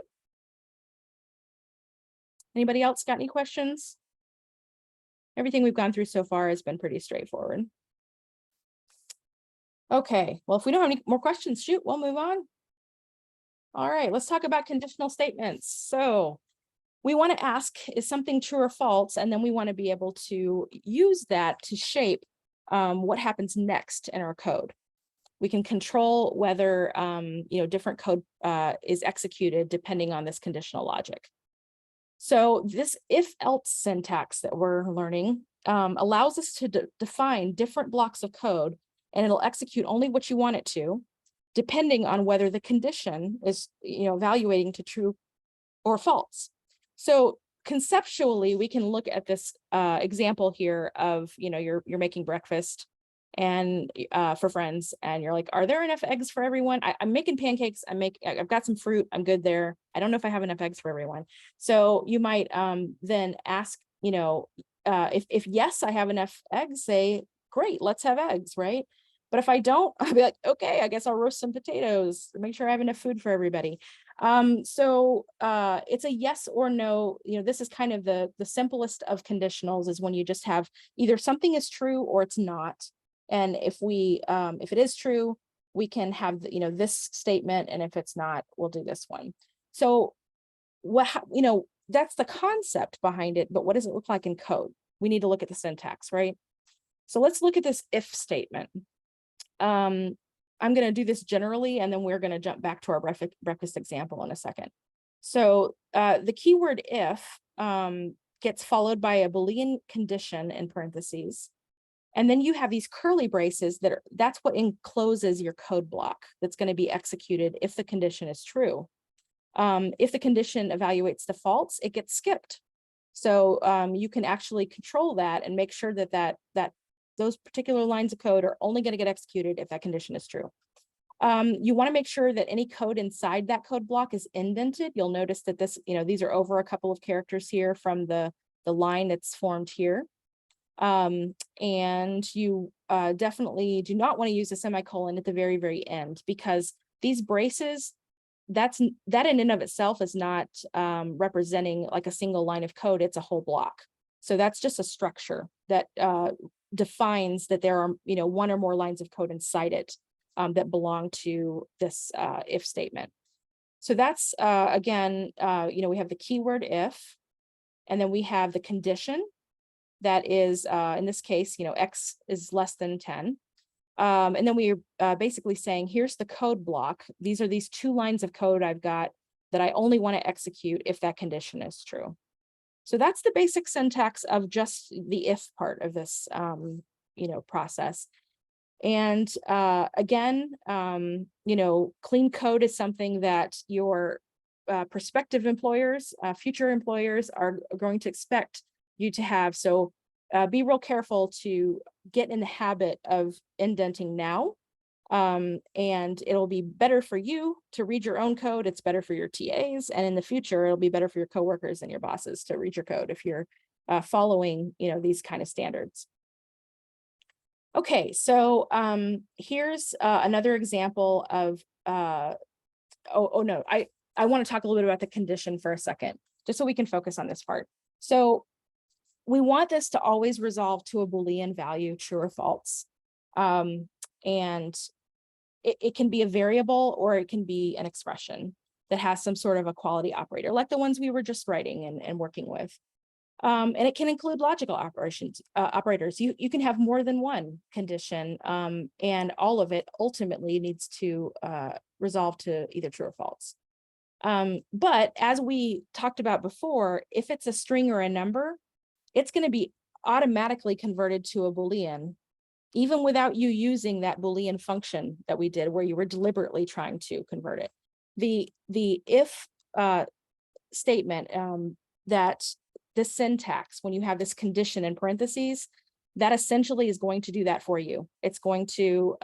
Anybody else got any questions? Everything we've gone through so far has been pretty straightforward. Okay, well, if we don't have any more questions, shoot, we'll move on. All right, let's talk about conditional statements. So we want to ask, is something true or false? And then we want to be able to use that to shape what happens next in our code. We can control whether different code is executed depending on this conditional logic. So this if-else syntax that we're learning allows us to define different blocks of code, and it'll execute only what you want it to, depending on whether the condition is evaluating to true or false. So conceptually, we can look at this example here of you're making breakfast and for friends, and you're like, are there enough eggs for everyone? I'm making pancakes. I've got some fruit. I'm good there. I don't know if I have enough eggs for everyone. So you might then ask, if yes, I have enough eggs, say, great, let's have eggs, right? But if I don't, I'll be like, okay, I guess I'll roast some potatoes to make sure I have enough food for everybody. So it's a yes or no. This is kind of the simplest of conditionals, is when you just have either something is true or it's not. And if it is true, we can have this statement, and if it's not, we'll do this one. So that's the concept behind it, but what does it look like in code? We need to look at the syntax, right? So let's look at this if statement. I'm going to do this generally, and then we're going to jump back to our breakfast example in a second. So the keyword if gets followed by a Boolean condition in parentheses. And then you have these curly braces that's what encloses your code block that's going to be executed if the condition is true. If the condition evaluates the false, it gets skipped. So you can actually control that and make sure that those particular lines of code are only going to get executed if that condition is true. You want to make sure that any code inside that code block is indented. You'll notice that these are over a couple of characters here from the line that's formed here. And you definitely do not want to use a semicolon at the very, very end, because these braces, that in and of itself is not representing like a single line of code. It's a whole block. So that's just a structure that defines that there are one or more lines of code inside it that belong to this if statement. So that's again, we have the keyword if, and then we have the condition that is in this case, x is less than 10. And then we're basically saying, here's the code block. These are these 2 lines of code I've got that I only want to execute if that condition is true. So that's the basic syntax of just the if part of this, process. And again, clean code is something that your prospective employers, future employers are going to expect you to have. So be real careful to get in the habit of indenting now. And it'll be better for you to read your own code. It's better for your TAs. And in the future, it'll be better for your coworkers and your bosses to read your code if you're following, these kind of standards. Okay, so here's another example of, I want to talk a little bit about the condition for a second, just so we can focus on this part. So we want this to always resolve to a Boolean value, true or false. And it can be a variable, or it can be an expression that has some sort of a quality operator, like the ones we were just writing and working with. And it can include logical operators. You can have more than one condition, and all of it ultimately needs to resolve to either true or false. But as we talked about before, if it's a string or a number, it's going to be automatically converted to a Boolean, even without you using that Boolean function that we did, where you were deliberately trying to convert it. The if statement, that this syntax, when you have this condition in parentheses, that essentially is going to do that for you. It's going to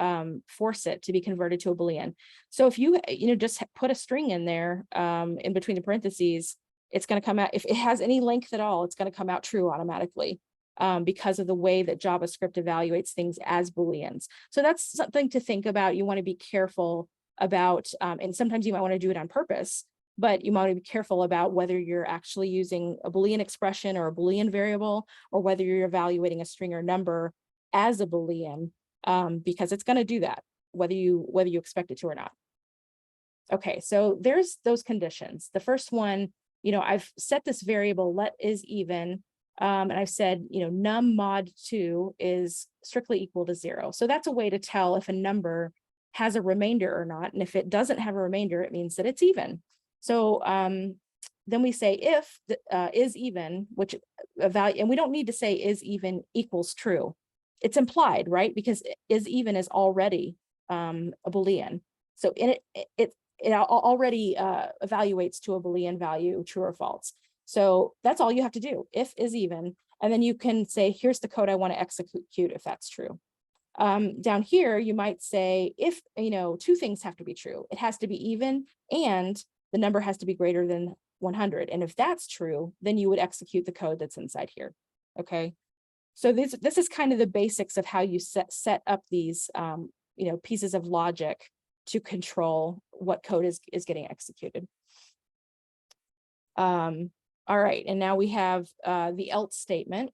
force it to be converted to a Boolean. So if you just put a string in there in between the parentheses, it's going to come out, if it has any length at all, it's going to come out true automatically because of the way that JavaScript evaluates things as Booleans. So that's something to think about. You want to be careful about, and sometimes you might want to do it on purpose, but you want to be careful about whether you're actually using a Boolean expression or a Boolean variable, or whether you're evaluating a string or number as a Boolean, because it's going to do that, whether you expect it to or not. Okay, so there's those conditions. The first one, I've set this variable let is even, and I've said, num mod 2 is strictly equal to 0. So that's a way to tell if a number has a remainder or not. And if it doesn't have a remainder, it means that it's even. So then we say if is even, which a value, and we don't need to say is even equals true. It's implied, right? Because is even is already a Boolean. So it already evaluates to a Boolean value, true or false. So that's all you have to do, if is even, and then you can say, here's the code I want to execute if that's true. Down here, you might say, if, two things have to be true. It has to be even, and the number has to be greater than 100. And if that's true, then you would execute the code that's inside here. Okay. So this is kind of the basics of how you set up these, pieces of logic to control what code is getting executed. All right, and now we have the else statement,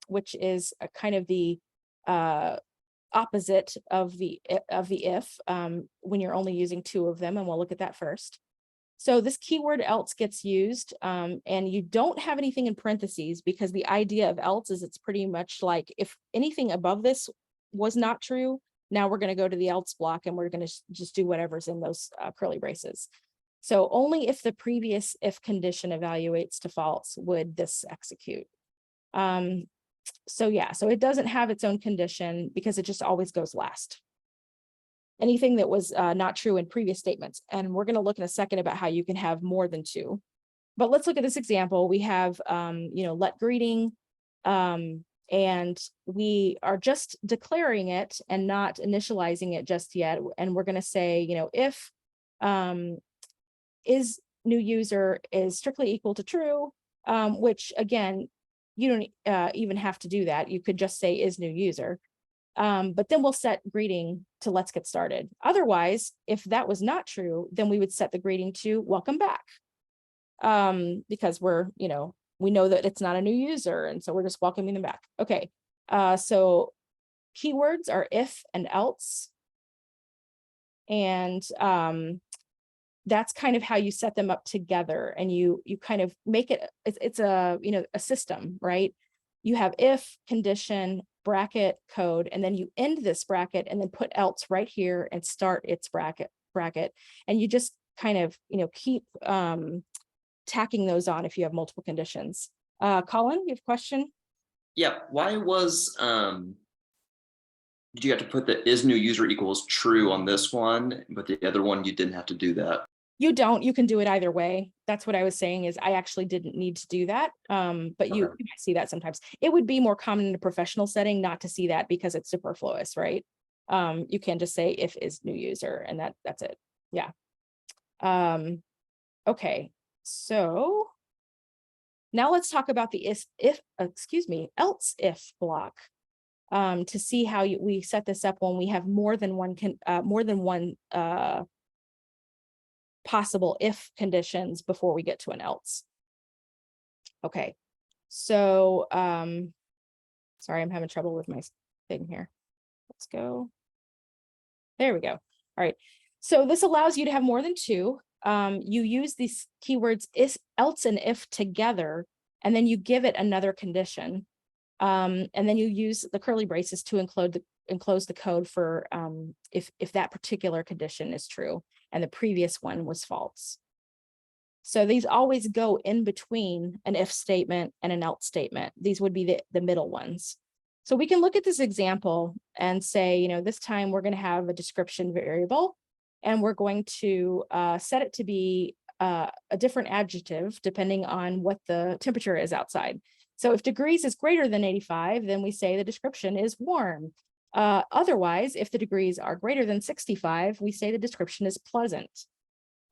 which is a kind of the opposite of the if when you're only using two of them, and we'll look at that first. So this keyword else gets used, and you don't have anything in parentheses because the idea of else is it's pretty much like if anything above this was not true, now we're going to go to the else block and we're going to just do whatever's in those curly braces. So only if the previous if condition evaluates to false would this execute. So yeah, so it doesn't have its own condition because it just always goes last. Anything that was not true in previous statements. And we're going to look in a second about how you can have more than two. But let's look at this example. We have, let greeting, and we are just declaring it and not initializing it just yet. And we're going to say, if is new user is strictly equal to true, which again, you don't even have to do that. You could just say is new user. But then we'll set greeting to let's get started. Otherwise, if that was not true, then we would set the greeting to welcome back. Because we know that it's not a new user, and so we're just welcoming them back. Okay, so keywords are if and else. And that's kind of how you set them up together, and you kind of make it, it's a system, right? You have if, condition, bracket, code, and then you end this bracket and then put else right here and start its bracket. And you just kind of, keep tacking those on if you have multiple conditions. Colin, you have a question? Yeah, why was, did you have to put the is new user equals true on this one, but the other one you didn't have to do that? You can do it either way. That's what I was saying is I actually didn't need to do that. But you might see that sometimes. It would be more common in a professional setting not to see that because it's superfluous, right? You can just say if is new user and that's it. Yeah. Okay, so now let's talk about the else if block to see how we set this up when we have more than one possible if conditions before we get to an else. Okay, so sorry, I'm having trouble with my thing here. Let's go. There we go. All right, so this allows you to have more than two. You use these keywords is, else, and if together, and then you give it another condition. And then you use the curly braces to enclose the code for if that particular condition is true and the previous one was false. So these always go in between an if statement and an else statement. These would be the middle ones. So we can look at this example and say, this time we're going to have a description variable, and we're going to set it to be a different adjective depending on what the temperature is outside. So if degrees is greater than 85, then we say the description is warm. Otherwise, if the degrees are greater than 65, we say the description is pleasant.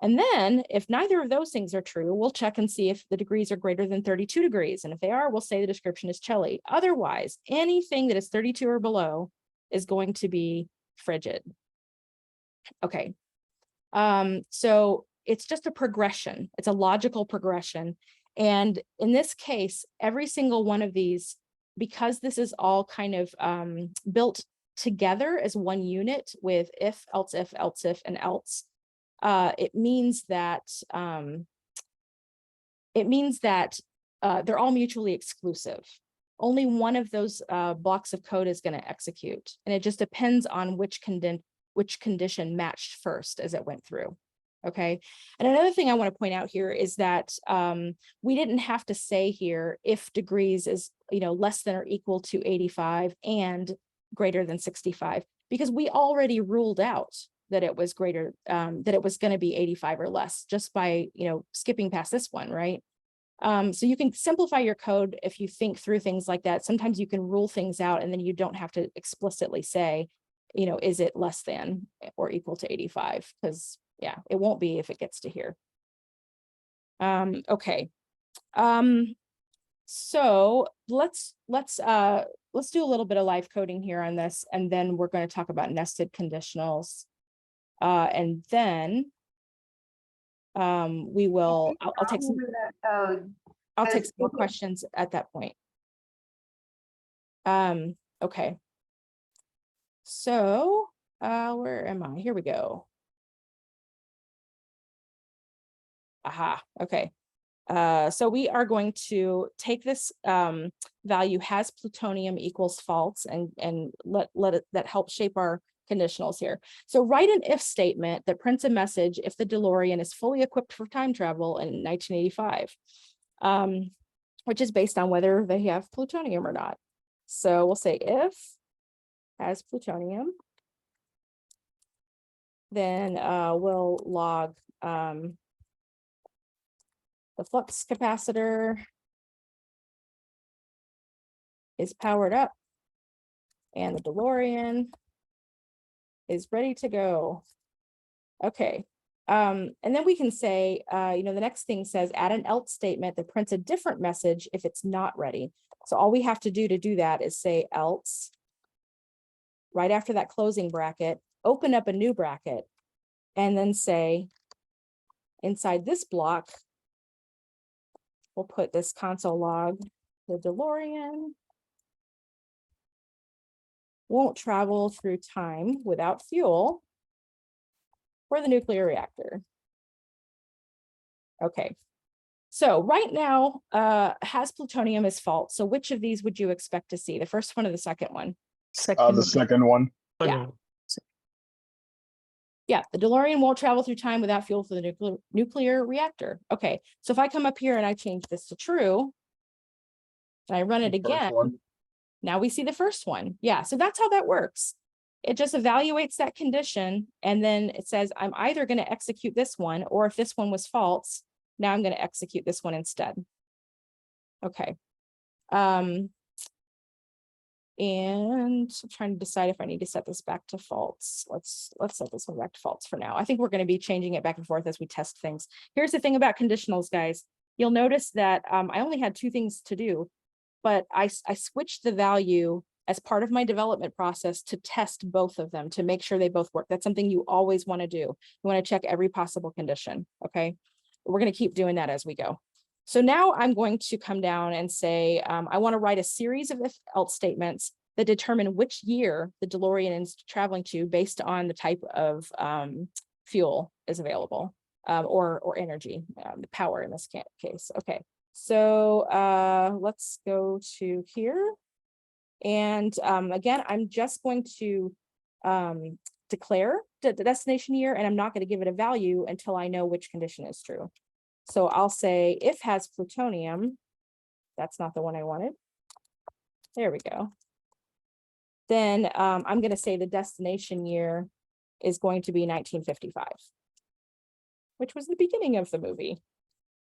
And then if neither of those things are true, we'll check and see if the degrees are greater than 32 degrees. And if they are, we'll say the description is chilly. Otherwise, anything that is 32 or below is going to be frigid. Okay. So it's just a progression. It's a logical progression. And in this case, every single one of these, because this is all kind of built together as one unit with if, else if, and else, it means that they're all mutually exclusive. Only one of those blocks of code is going to execute, and it just depends on which condition matched first as it went through. Okay. And another thing I want to point out here is that we didn't have to say here if degrees is, less than or equal to 85 and greater than 65, because we already ruled out that it was greater, that it was going to be 85 or less just by, skipping past this one, right? So you can simplify your code if you think through things like that. Sometimes you can rule things out and then you don't have to explicitly say, is it less than or equal to 85? Because yeah, it won't be if it gets to here. Okay. So let's do a little bit of live coding here on this, and then we're going to talk about nested conditionals. And then we will, I'll take some, I'll take some more questions at that point. Okay. So where am I? Here we go. Aha, okay. So we are going to take this value has plutonium equals false and let it, that helps shape our conditionals here. So write an if statement that prints a message if the DeLorean is fully equipped for time travel in 1985, which is based on whether they have plutonium or not. So we'll say if has plutonium, then we'll log the flux capacitor is powered up and the DeLorean is ready to go. Okay. And then we can say, the next thing says add an else statement that prints a different message if it's not ready. So all we have to do that is say else, right after that closing bracket, open up a new bracket, and then say inside this block, we'll put this console log, the DeLorean won't travel through time without fuel for the nuclear reactor. Okay, so right now, has plutonium is false. So which of these would you expect to see? The first one or the second one? The second one. Yeah. Yeah, the DeLorean won't travel through time without fuel for the nuclear reactor. Okay, so if I come up here and I change this to true, and I run it again, now we see the first one. Yeah, so that's how that works. It just evaluates that condition, and then it says, I'm either going to execute this one, or if this one was false, now I'm going to execute this one instead. Okay. And I'm trying to decide if I need to set this back to false. Let's set this one back to false for now. I think we're going to be changing it back and forth as we test things. Here's the thing about conditionals, guys. You'll notice that I only had two things to do, but I switched the value as part of my development process to test both of them to make sure they both work. That's something you always want to do. You want to check every possible condition. Okay. We're going to keep doing that as we go. So now I'm going to come down and say, I want to write a series of if else statements that determine which year the DeLorean is traveling to based on the type of fuel is available or energy, the power in this case. Okay, so let's go to here. And again, I'm just going to declare the destination year, and I'm not going to give it a value until I know which condition is true. So I'll say if has plutonium, that's not the one I wanted. There we go. Then I'm going to say the destination year is going to be 1955, which was the beginning of the movie.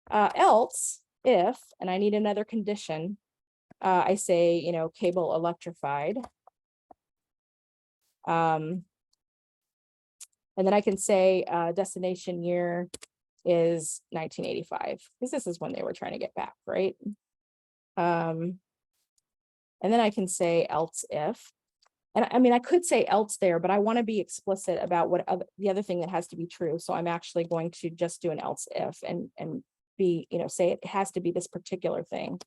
Else, if, and I need another condition, I say, cable electrified. And then I can say destination year is 1985, because this is when they were trying to get back, right? And then I can say else if, And I mean, I could say else there, but I want to be explicit about what the other thing that has to be true. So I'm actually going to just do an else if and be, say it has to be this particular thing.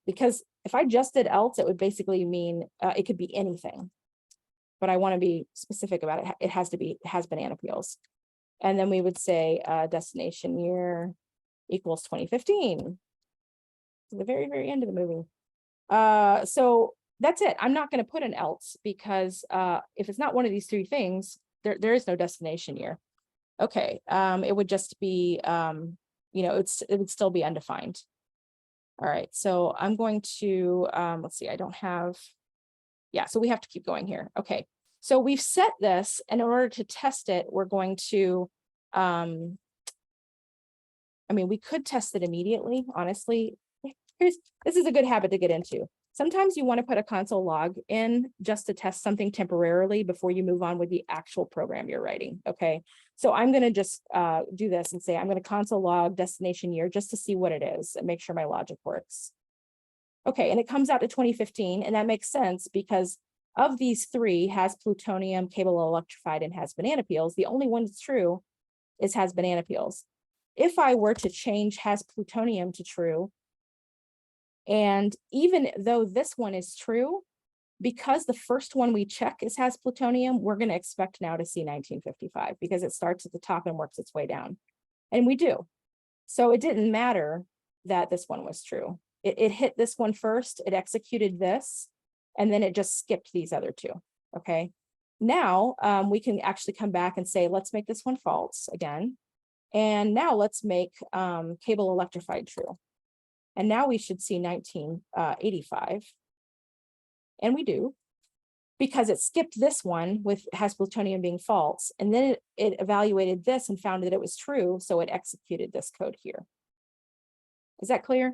Because if I just did else, it would basically mean it could be anything. But I want to be specific about it. It has to be, has banana peels. And then we would say destination year equals 2015. To the very, very end of the movie. So that's it. I'm not going to put an else because if it's not one of these three things, there is no destination year. Okay, it would just be, it would still be undefined. All right, so I'm going to, let's see, I don't have, yeah, so we have to keep going here. Okay, so we've set this, and in order to test it, we're going to, I mean, we could test it immediately, honestly. This is a good habit to get into. Sometimes you want to put a console log in just to test something temporarily before you move on with the actual program you're writing. Okay, so I'm going to just do this and say I'm going to console log destination year just to see what it is and make sure my logic works. Okay, and it comes out to 2015, and that makes sense because of these three, has plutonium, cable electrified, and has banana peels, the only one that's true is has banana peels. If I were to change has plutonium to true, and even though this one is true, because the first one we check is has plutonium, we're going to expect now to see 1955 because it starts at the top and works its way down. And we do. So it didn't matter that this one was true. It hit this one first, it executed this, and then it just skipped these other two. Okay. Now we can actually come back and say, let's make this one false again. And now let's make cable electrified true. And now we should see 1985. And we do, because it skipped this one with has plutonium being false. And then it evaluated this and found that it was true. So it executed this code here. Is that clear?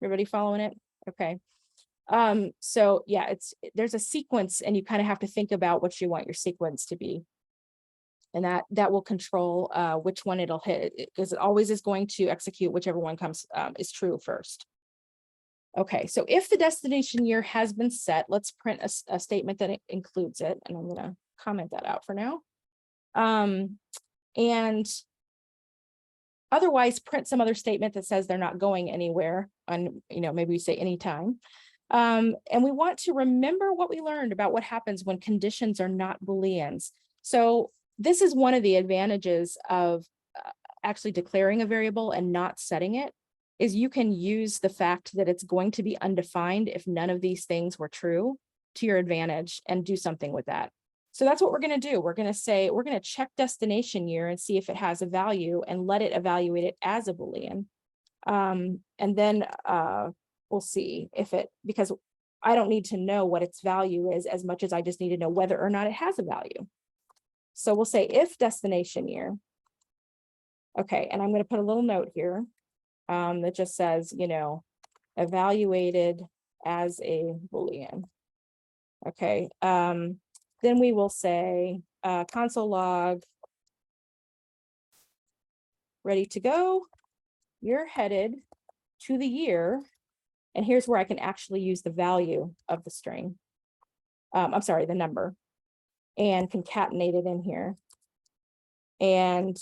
Everybody following it? Okay. So yeah, there's a sequence and you kind of have to think about what you want your sequence to be. And that will control which one it'll hit, because it always is going to execute whichever one comes is true first. Okay, so if the destination year has been set, let's print a statement that includes it, and I'm going to comment that out for now. And otherwise, print some other statement that says they're not going anywhere. And maybe we say anytime. And we want to remember what we learned about what happens when conditions are not Booleans. So this is one of the advantages of actually declaring a variable and not setting it, is you can use the fact that it's going to be undefined if none of these things were true to your advantage and do something with that. So that's what we're going to do. We're going to say, we're going to check destination year and see if it has a value and let it evaluate it as a Boolean. And then we'll see if because I don't need to know what its value is as much as I just need to know whether or not it has a value. So we'll say if destination year. Okay, and I'm going to put a little note here that just says, evaluated as a Boolean. Okay, then we will say console log ready to go. You're headed to the year. And here's where I can actually use the value of the string. I'm sorry, the number. And concatenate it in here. And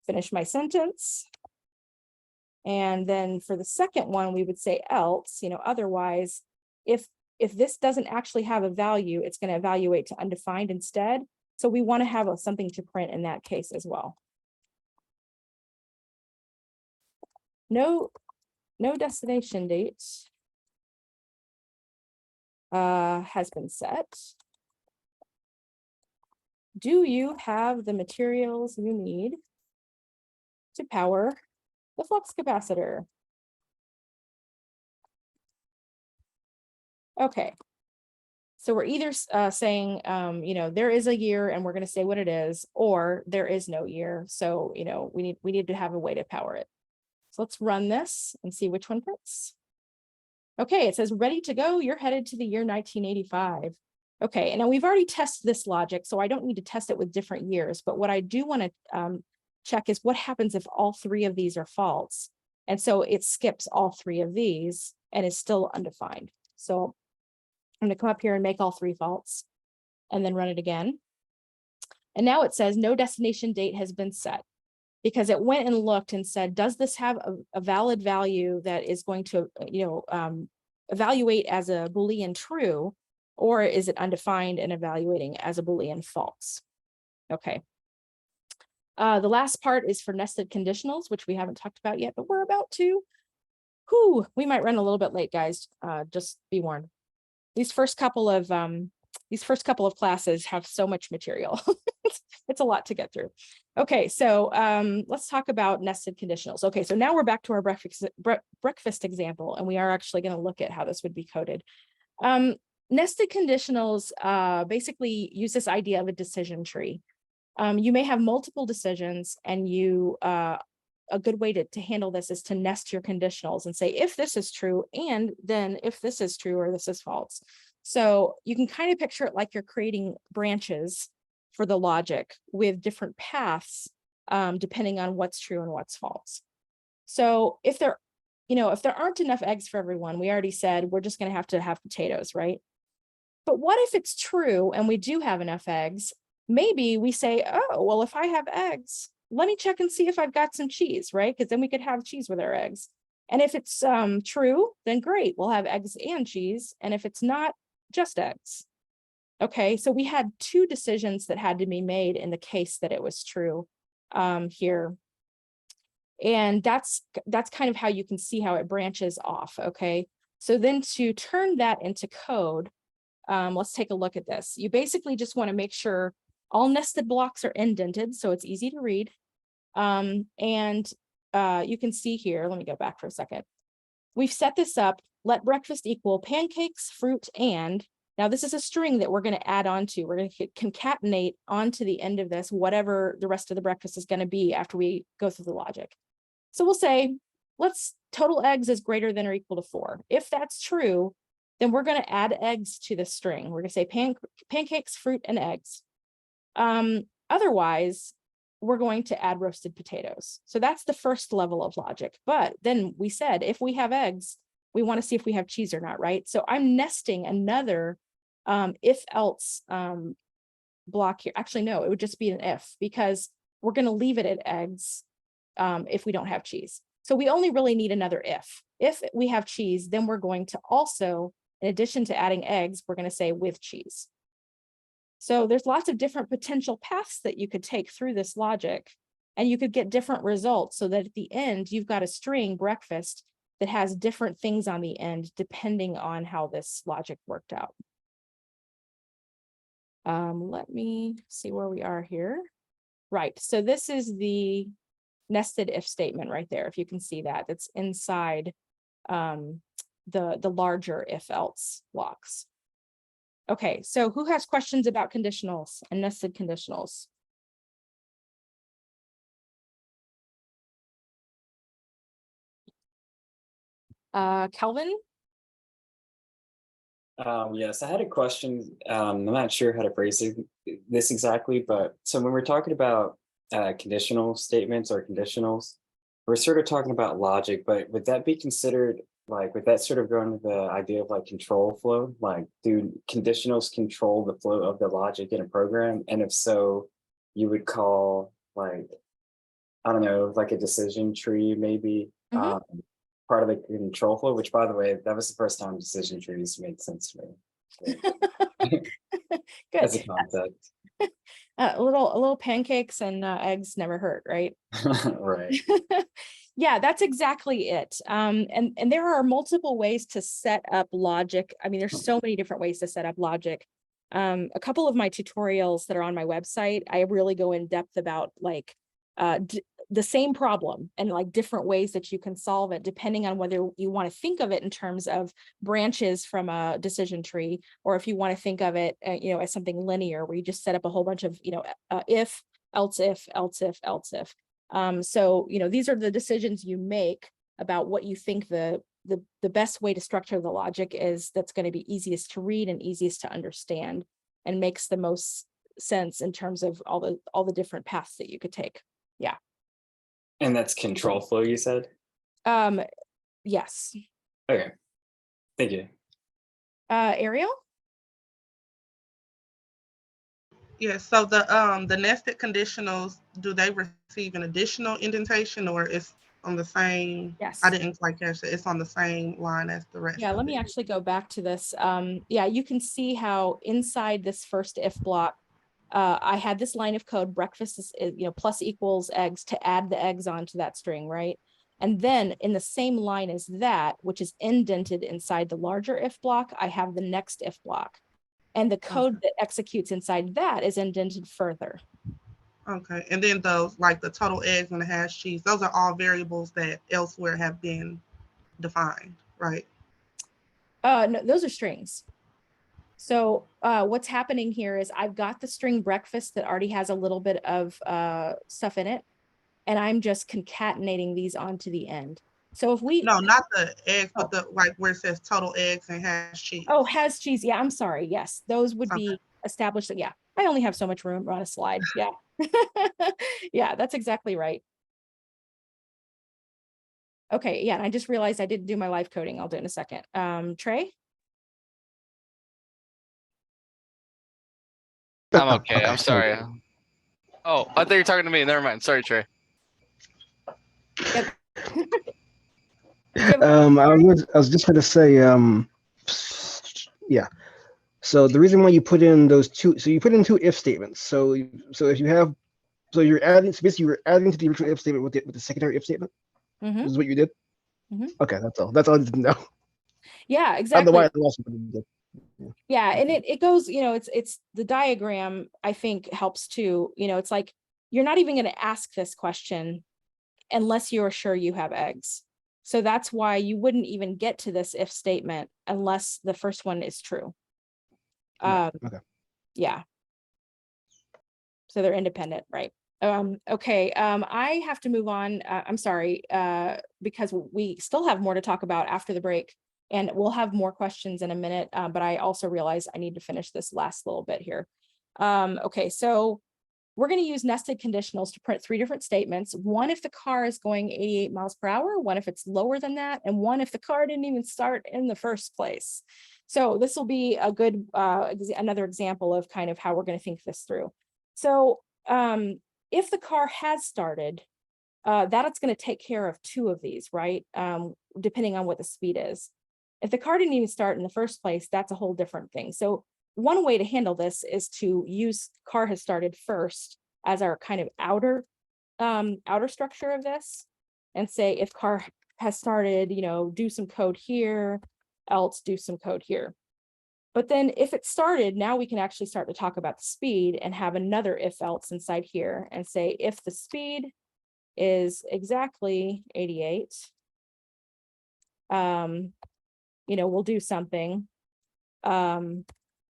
finish my sentence. And then for the second one, we would say else, otherwise, if this doesn't actually have a value, it's going to evaluate to undefined instead. So we want to have something to print in that case as well. No destination date has been set. Do you have the materials you need to power the flux capacitor? Okay. So we're either saying, there is a year and we're going to say what it is, or there is no year. So, we need to have a way to power it. So let's run this and see which one prints. Okay, it says ready to go. You're headed to the year 1985. Okay, and now we've already tested this logic, so I don't need to test it with different years. But what I do want to check is what happens if all three of these are false. And so it skips all three of these and is still undefined. So I'm gonna come up here and make all 3 false and then run it again. And now it says no destination date has been set, because it went and looked and said, does this have a valid value that is going to, evaluate as a Boolean true, or is it undefined and evaluating as a Boolean false? Okay. The last part is for nested conditionals, which we haven't talked about yet, but we're about to. We might run a little bit late, guys. Just be warned. These first couple of classes have so much material. It's a lot to get through. Okay, so let's talk about nested conditionals. Okay, so now we're back to our breakfast example, and we are actually going to look at how this would be coded. Nested conditionals basically use this idea of a decision tree. You may have multiple decisions, and a good way to handle this is to nest your conditionals and say, if this is true, and then if this is true or this is false. So you can kind of picture it like you're creating branches for the logic with different paths, depending on what's true and what's false. So if there aren't enough eggs for everyone, we already said we're just going to have potatoes, right? But what if it's true and we do have enough eggs? Maybe we say, oh, well, if I have eggs, let me check and see if I've got some cheese, right? Because then we could have cheese with our eggs. And if it's true, then great, we'll have eggs and cheese. And if it's not, just eggs. Okay, so we had 2 decisions that had to be made in the case that it was true here. And that's kind of how you can see how it branches off, okay? So then to turn that into code, let's take a look at this. You basically just want to make sure all nested blocks are indented, so it's easy to read. You can see here, let me go back for a second. We've set this up, let breakfast equal pancakes, fruit, and, now this is a string that we're going to add on to. We're going to concatenate onto the end of this, whatever the rest of the breakfast is going to be after we go through the logic. So we'll say, total eggs is greater than or equal to 4. If that's true, then we're going to add eggs to the string. We're going to say pancakes, fruit, and eggs. Otherwise, we're going to add roasted potatoes. So that's the first level of logic. But then we said, if we have eggs, we want to see if we have cheese or not, right? So I'm nesting another if else block here. Actually, no, it would just be an if, because we're going to leave it at eggs if we don't have cheese. So we only really need another if. If we have cheese, then we're going to also, in addition to adding eggs, we're going to say with cheese. So there's lots of different potential paths that you could take through this logic, and you could get different results so that at the end, you've got a string breakfast that has different things on the end, depending on how this logic worked out. Let me see where we are here. Right, so this is the nested if statement right there, if you can see that. That's inside the larger if else blocks. Okay, so who has questions about conditionals and nested conditionals? Calvin? Yes, I had a question. I'm not sure how to phrase this exactly, but so when we're talking about conditional statements or conditionals, we're sort of talking about logic, but would that be considered, like, would that sort of go into the idea of like control flow? Like, do conditionals control the flow of the logic in a program? And if so, you would call, like, I don't know, like a decision tree, maybe part of the control flow, which, by the way, that was the first time decision trees made sense to me. Good. As a concept. A little pancakes and eggs never hurt, right? Right. Yeah, that's exactly it. And there are multiple ways to set up logic. I mean, there's so many different ways to set up logic. A couple of my tutorials that are on my website, I really go in depth about like the same problem and like different ways that you can solve it, depending on whether you want to think of it in terms of branches from a decision tree, or if you want to think of it, as something linear where you just set up a whole bunch of, if, else if, else if, else if. So, these are the decisions you make about what you think the best way to structure the logic is, that's going to be easiest to read and easiest to understand and makes the most sense in terms of all the different paths that you could take. Yeah. And that's control flow, you said? Yes. Okay. Thank you. Ariel? Yeah, so the nested conditionals, do they receive an additional indentation or it's on the same? Yes. I didn't quite catch it. It's on the same line as the rest. Yeah, let me actually go back to this. Yeah, you can see how inside this first if block, I had this line of code, breakfast is, plus equals eggs, to add the eggs onto that string, right? And then in the same line as that, which is indented inside the larger if block, I have the next if block. And the code that executes inside that is indented further. Okay, and then those, like the total eggs and the hash cheese, those are all variables that elsewhere have been defined, right? No, those are strings. So what's happening here is I've got the string breakfast that already has a little bit of stuff in it, and I'm just concatenating these onto the end. So if we— No, not the eggs, but the like where it says total eggs and hash cheese. Oh, has cheese. Yeah, I'm sorry. Yes, those would be established. Yeah, I only have so much room on a slide. Yeah. Yeah, that's exactly right. Okay, yeah, and I just realized I didn't do my live coding. I'll do it in a second. Trey? I'm okay. I'm sorry. Oh, I thought you were talking to me. Never mind. Sorry, Trey. I was just going to say, yeah. So the reason why you put in those two, so you put in two if statements. So if you have, so you're adding, so basically you're adding to the original if statement with the secondary if statement. Mm-hmm. This is what you did. Mm-hmm. Okay, that's all. That's all I didn't know. Yeah, exactly. Yeah. Yeah, and it goes, it's the diagram, I think, helps too. It's like you're not even going to ask this question unless you're sure you have eggs. So that's why you wouldn't even get to this if statement unless the first one is true. Okay. Yeah. So they're independent, right? Okay. I have to move on. I'm sorry, because we still have more to talk about after the break, and we'll have more questions in a minute. But I also realize I need to finish this last little bit here. Okay, so we're going to use nested conditionals to print three different statements. One if the car is going 88 miles per hour, one if it's lower than that, and one if the car didn't even start in the first place. So this will be a good, another example of kind of how we're going to think this through. So if the car has started, that's going to take care of two of these, right? Depending on what the speed is. If the car didn't even start in the first place, that's a whole different thing. So one way to handle this is to use car has started first as our kind of outer structure of this, and say if car has started, do some code here, else do some code here. But then if it started, now we can actually start to talk about the speed and have another if else inside here and say if the speed is exactly 88, we'll do something.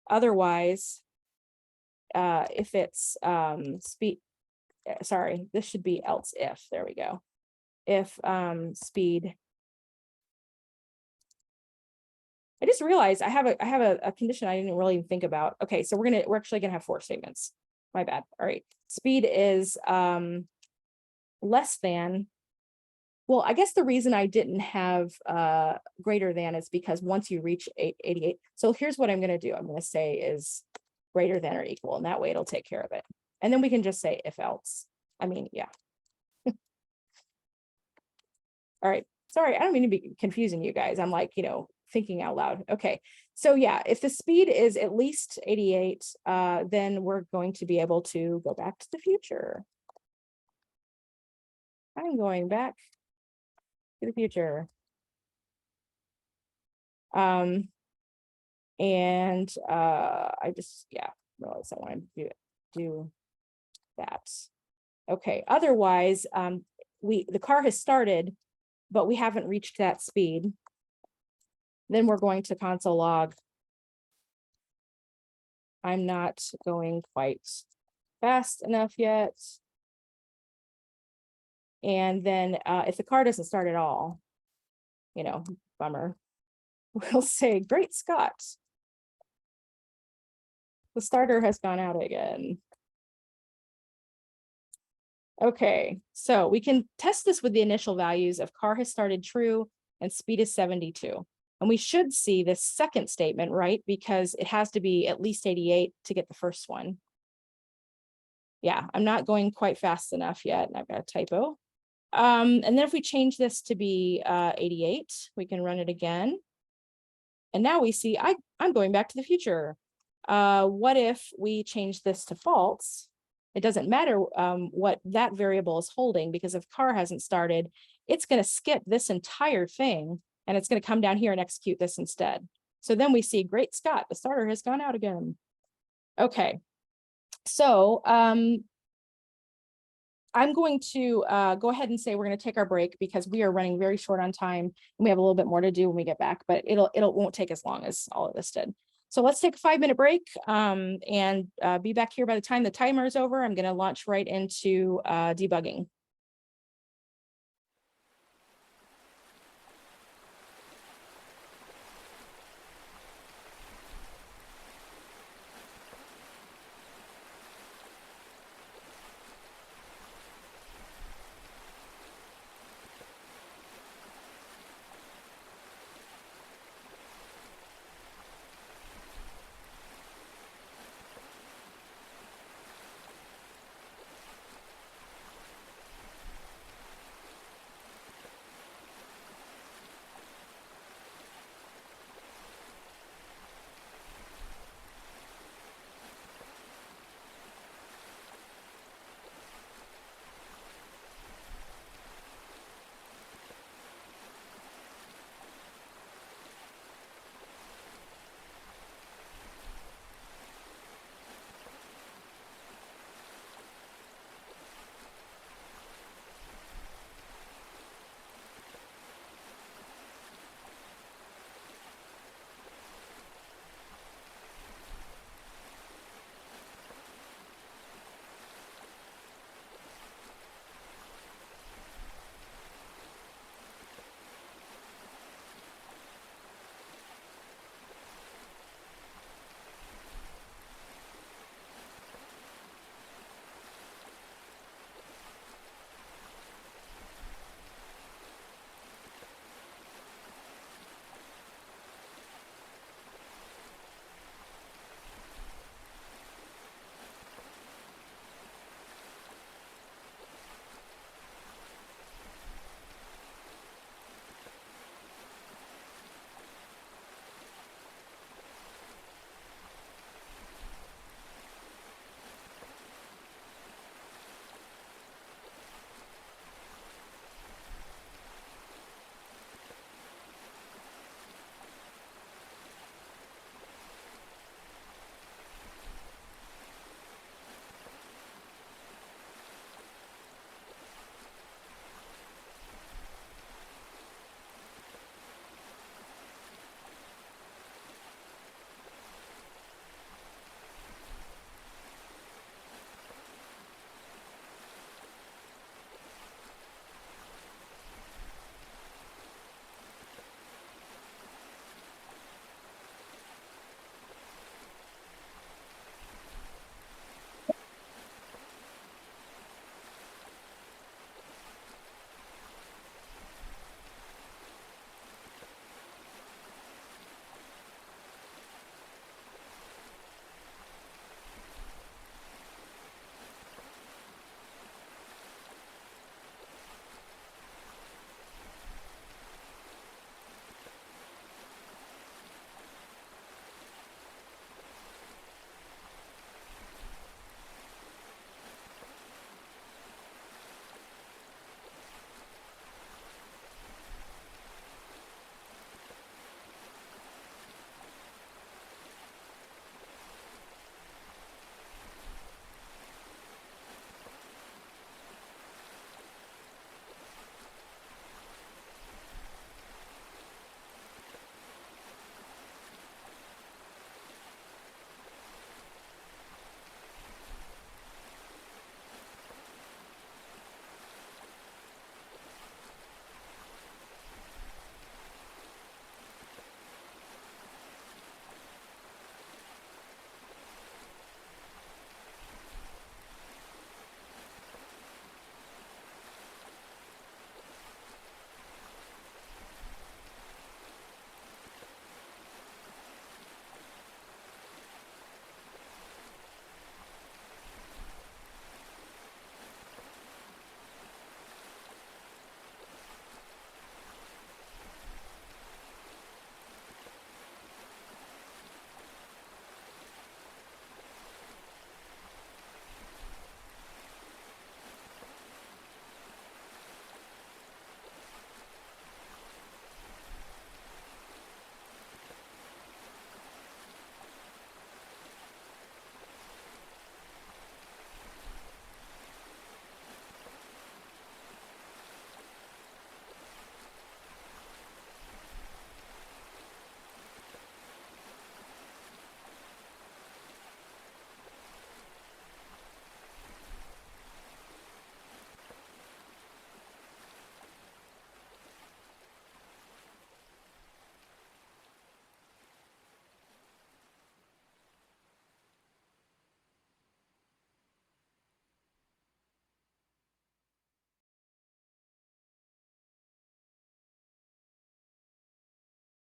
Otherwise, if it's speed, sorry, this should be else if, there we go. If speed, I just realized I have a condition I didn't really even think about. Okay, so we're actually gonna have four statements. My bad. All right, speed is less than. Well, I guess the reason I didn't have greater than is because once you reach 88, so here's what I'm gonna do. I'm gonna say is greater than or equal, and that way it'll take care of it. And then we can just say if else. I mean, yeah. All right, sorry, I don't mean to be confusing you guys. I'm like, thinking out loud. Okay, so yeah, if the speed is at least 88, then we're going to be able to go back to the future. I'm going back to the future. And I just, realized I wanted to do that. Okay, otherwise, the car has started, but we haven't reached that speed. Then we're going to console log. I'm not going quite fast enough yet. And then if the car doesn't start at all, bummer, we'll say, great Scott, the starter has gone out again. Okay, so we can test this with the initial values of car has started true and speed is 72. And we should see this second statement, right? Because it has to be at least 88 to get the first one. Yeah, I'm not going quite fast enough yet. And I've got a typo. And then if we change this to be 88, we can run it again. And now we see I'm going back to the future. What if we change this to false? It doesn't matter what that variable is holding, because if car hasn't started, it's going to skip this entire thing and it's going to come down here and execute this instead. So then we see, great Scott, the starter has gone out again. Okay, so I'm going to go ahead and say we're going to take our break because we are running very short on time and we have a little bit more to do when we get back, but it won't take as long as all of this did. So let's take a 5-minute break and be back here by the time the timer is over. I'm going to launch right into debugging.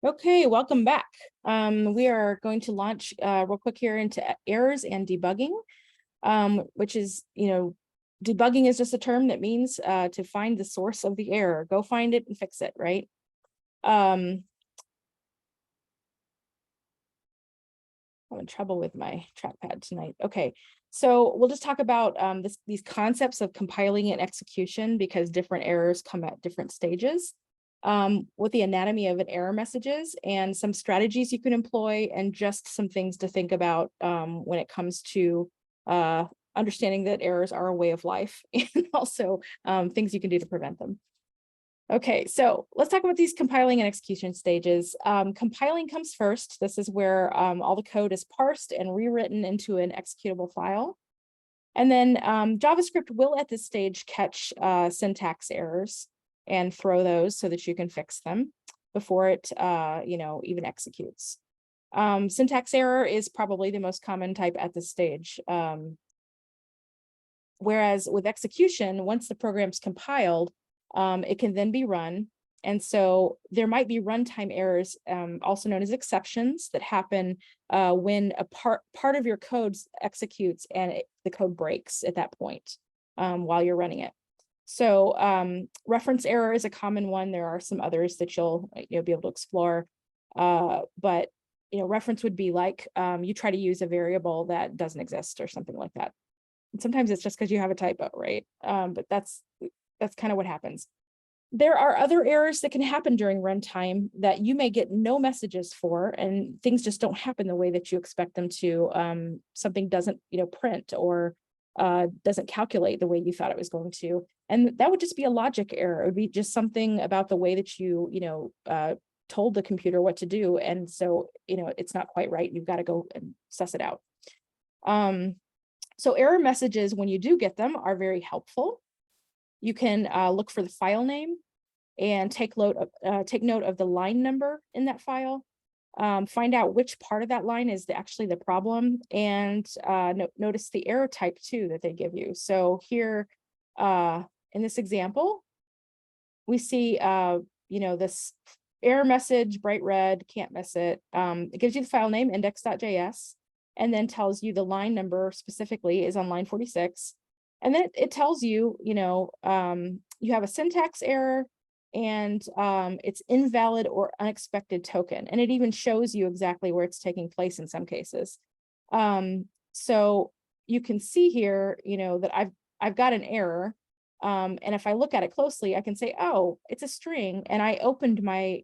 Okay, welcome back. We are going to launch real quick here into errors and debugging, which is, debugging is just a term that means to find the source of the error. Go find it and fix it, right? I'm in trouble with my trackpad tonight. Okay, so we'll just talk about these concepts of compiling and execution because different errors come at different stages. What the anatomy of an error message is and some strategies you can employ and just some things to think about when it comes to understanding that errors are a way of life and also things you can do to prevent them. Okay, so let's talk about these compiling and execution stages. Compiling comes first. This is where all the code is parsed and rewritten into an executable file. And then JavaScript will at this stage catch syntax errors and throw those so that you can fix them before it even executes. Syntax error is probably the most common type at this stage. Whereas with execution, once the program's compiled, it can then be run. And so there might be runtime errors, also known as exceptions, that happen when a part of your code executes and the code breaks at that point while you're running it. So reference error is a common one. There are some others that you'll be able to explore. But reference would be like you try to use a variable that doesn't exist or something like that. And sometimes it's just because you have a typo, right? But that's kind of what happens. There are other errors that can happen during runtime that you may get no messages for, and things just don't happen the way that you expect them to. Something doesn't, print or doesn't calculate the way you thought it was going to. And that would just be a logic error. It would be just something about the way that you, told the computer what to do. And so, it's not quite right. You've got to go and suss it out. So error messages, when you do get them, are very helpful. You can look for the file name and take note of the line number in that file. Find out which part of that line is actually the problem, and notice the error type too that they give you. So here in this example, we see this error message, bright red, can't miss it. It gives you the file name index.js and then tells you the line number specifically is on line 46. And then it tells you, you have a syntax error and it's invalid or unexpected token. And it even shows you exactly where it's taking place in some cases. So you can see here, that I've got an error. And if I look at it closely, I can say, oh, it's a string. And I opened my,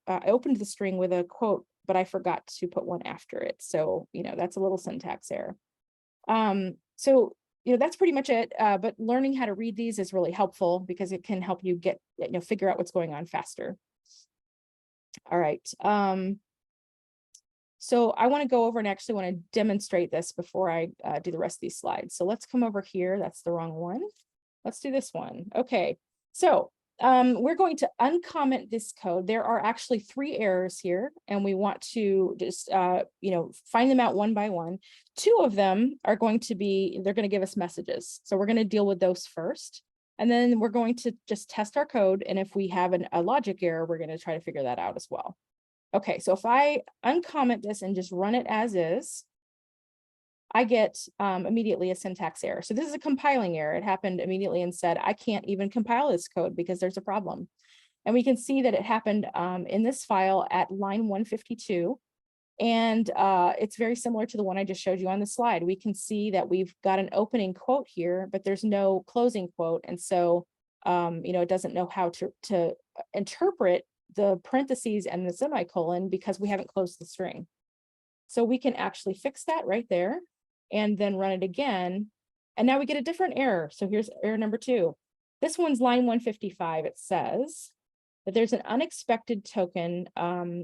I opened the string with a quote, but I forgot to put one after it. So, that's a little syntax error. So that's pretty much it. But learning how to read these is really helpful because it can help you get, figure out what's going on faster. All right. So I want to go over and actually want to demonstrate this before I do the rest of these slides. So let's come over here. That's the wrong one. Let's do this one. Okay. So we're going to uncomment this code. There are actually 3 errors here, and we want to just, find them out one by one. 2 of them are going to be, they're going to give us messages. So we're going to deal with those first. And then we're going to just test our code. And if we have a logic error, we're going to try to figure that out as well. Okay, so if I uncomment this and just run it as is, I get immediately a syntax error. So this is a compiling error. It happened immediately and said, I can't even compile this code because there's a problem. And we can see that it happened in this file at line 152. And it's very similar to the one I just showed you on the slide. We can see that we've got an opening quote here, but there's no closing quote. And so, it doesn't know how to interpret the parentheses and the semicolon because we haven't closed the string. So we can actually fix that right there and then run it again. And now we get a different error. So here's error number 2. This one's line 155. It says that there's an unexpected token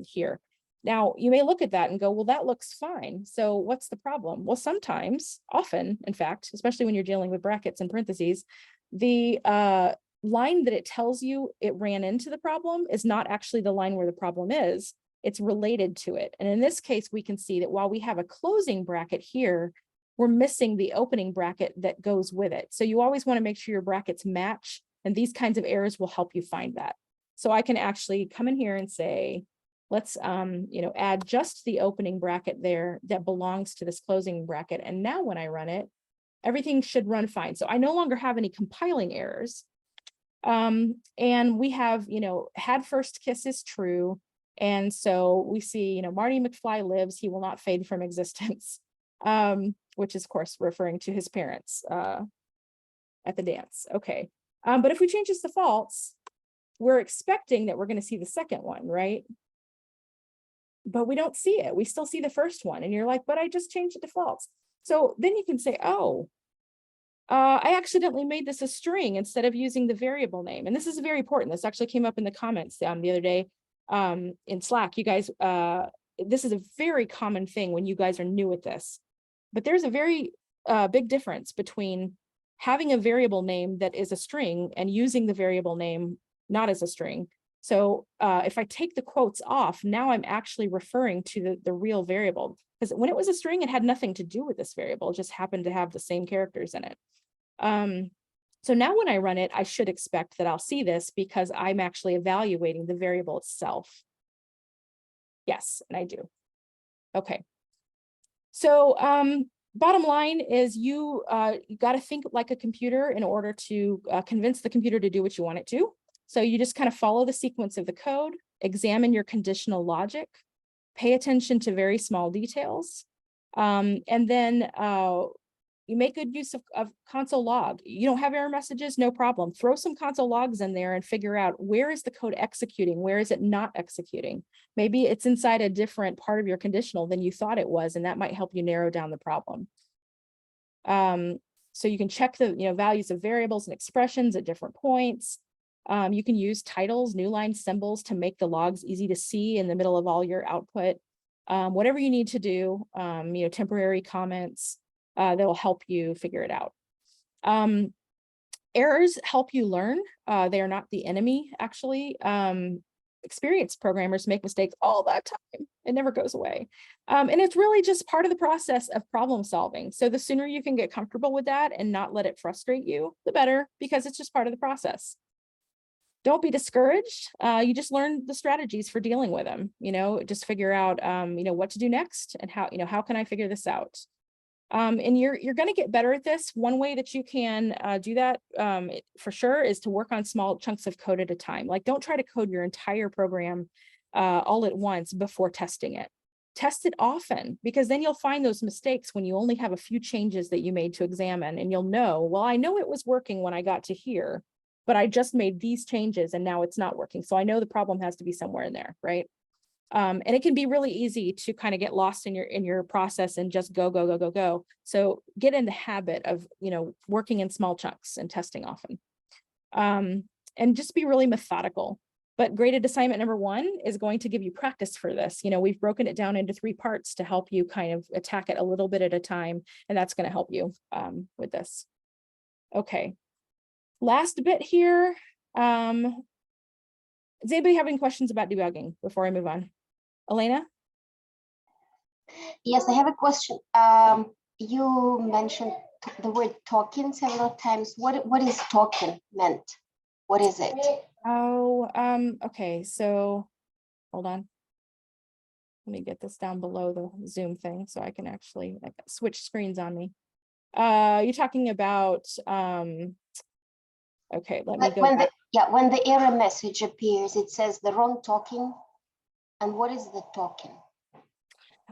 here. Now you may look at that and go, well, that looks fine. So what's the problem? Well, sometimes, often, in fact, especially when you're dealing with brackets and parentheses, the line that it tells you it ran into the problem is not actually the line where the problem is. It's related to it. And in this case, we can see that while we have a closing bracket here, we're missing the opening bracket that goes with it. So you always want to make sure your brackets match, and these kinds of errors will help you find that. So I can actually come in here and say, let's, add just the opening bracket there that belongs to this closing bracket. And now when I run it, everything should run fine. So I no longer have any compiling errors. And we have, had first kiss is true. And so we see, Marty McFly lives, he will not fade from existence, which is of course referring to his parents at the dance. Okay. But if we change this to false, we're expecting that we're going to see the second one, right? But we don't see it. We still see the first one. And you're like, but I just changed it to false. So then you can say, oh, I accidentally made this a string instead of using the variable name. And this is very important. This actually came up in the comments the other day in Slack. You guys, this is a very common thing when you guys are new at this. But there's a very big difference between having a variable name that is a string and using the variable name not as a string. So if I take the quotes off, now I'm actually referring to the real variable. Because when it was a string, it had nothing to do with this variable. It just happened to have the same characters in it. So now when I run it, I should expect that I'll see this because I'm actually evaluating the variable itself. Yes, and I do. Okay. So bottom line is you got to think like a computer in order to convince the computer to do what you want it to. So you just kind of follow the sequence of the code, examine your conditional logic, pay attention to very small details, and then you make good use of console log. You don't have error messages, no problem. Throw some console logs in there and figure out where is the code executing, where is it not executing. Maybe it's inside a different part of your conditional than you thought it was, and that might help you narrow down the problem. So you can check the values of variables and expressions at different points. You can use titles, new line symbols to make the logs easy to see in the middle of all your output. Whatever you need to do, temporary comments that will help you figure it out. Errors help you learn. They are not the enemy, actually. Experienced programmers make mistakes all that time. It never goes away. And it's really just part of the process of problem solving. So the sooner you can get comfortable with that and not let it frustrate you, the better, because it's just part of the process. Don't be discouraged. You just learn the strategies for dealing with them. Just figure out, what to do next and how can I figure this out? And you're going to get better at this. One way that you can do that for sure is to work on small chunks of code at a time. Like, don't try to code your entire program all at once before testing it. Test it often, because then you'll find those mistakes when you only have a few changes that you made to examine, and you'll know, well, I know it was working when I got to here, but I just made these changes and now it's not working. So I know the problem has to be somewhere in there, right? And it can be really easy to kind of get lost in your process and just go. So get in the habit of, working in small chunks and testing often. And just be really methodical. But graded assignment number 1 is going to give you practice for this. We've broken it down into 3 parts to help you kind of attack it a little bit at a time. And that's going to help you with this. Okay. Last bit here. Does anybody have any questions about debugging before I move on? Elena? Yes, I have a question. You mentioned the word token several times. What is token meant? What is it? Oh, okay. So hold on. Let me get this down below the Zoom thing so I can actually switch screens on me. You're talking about, okay, let me go back. When the error message appears, it says the wrong token. And what is the token?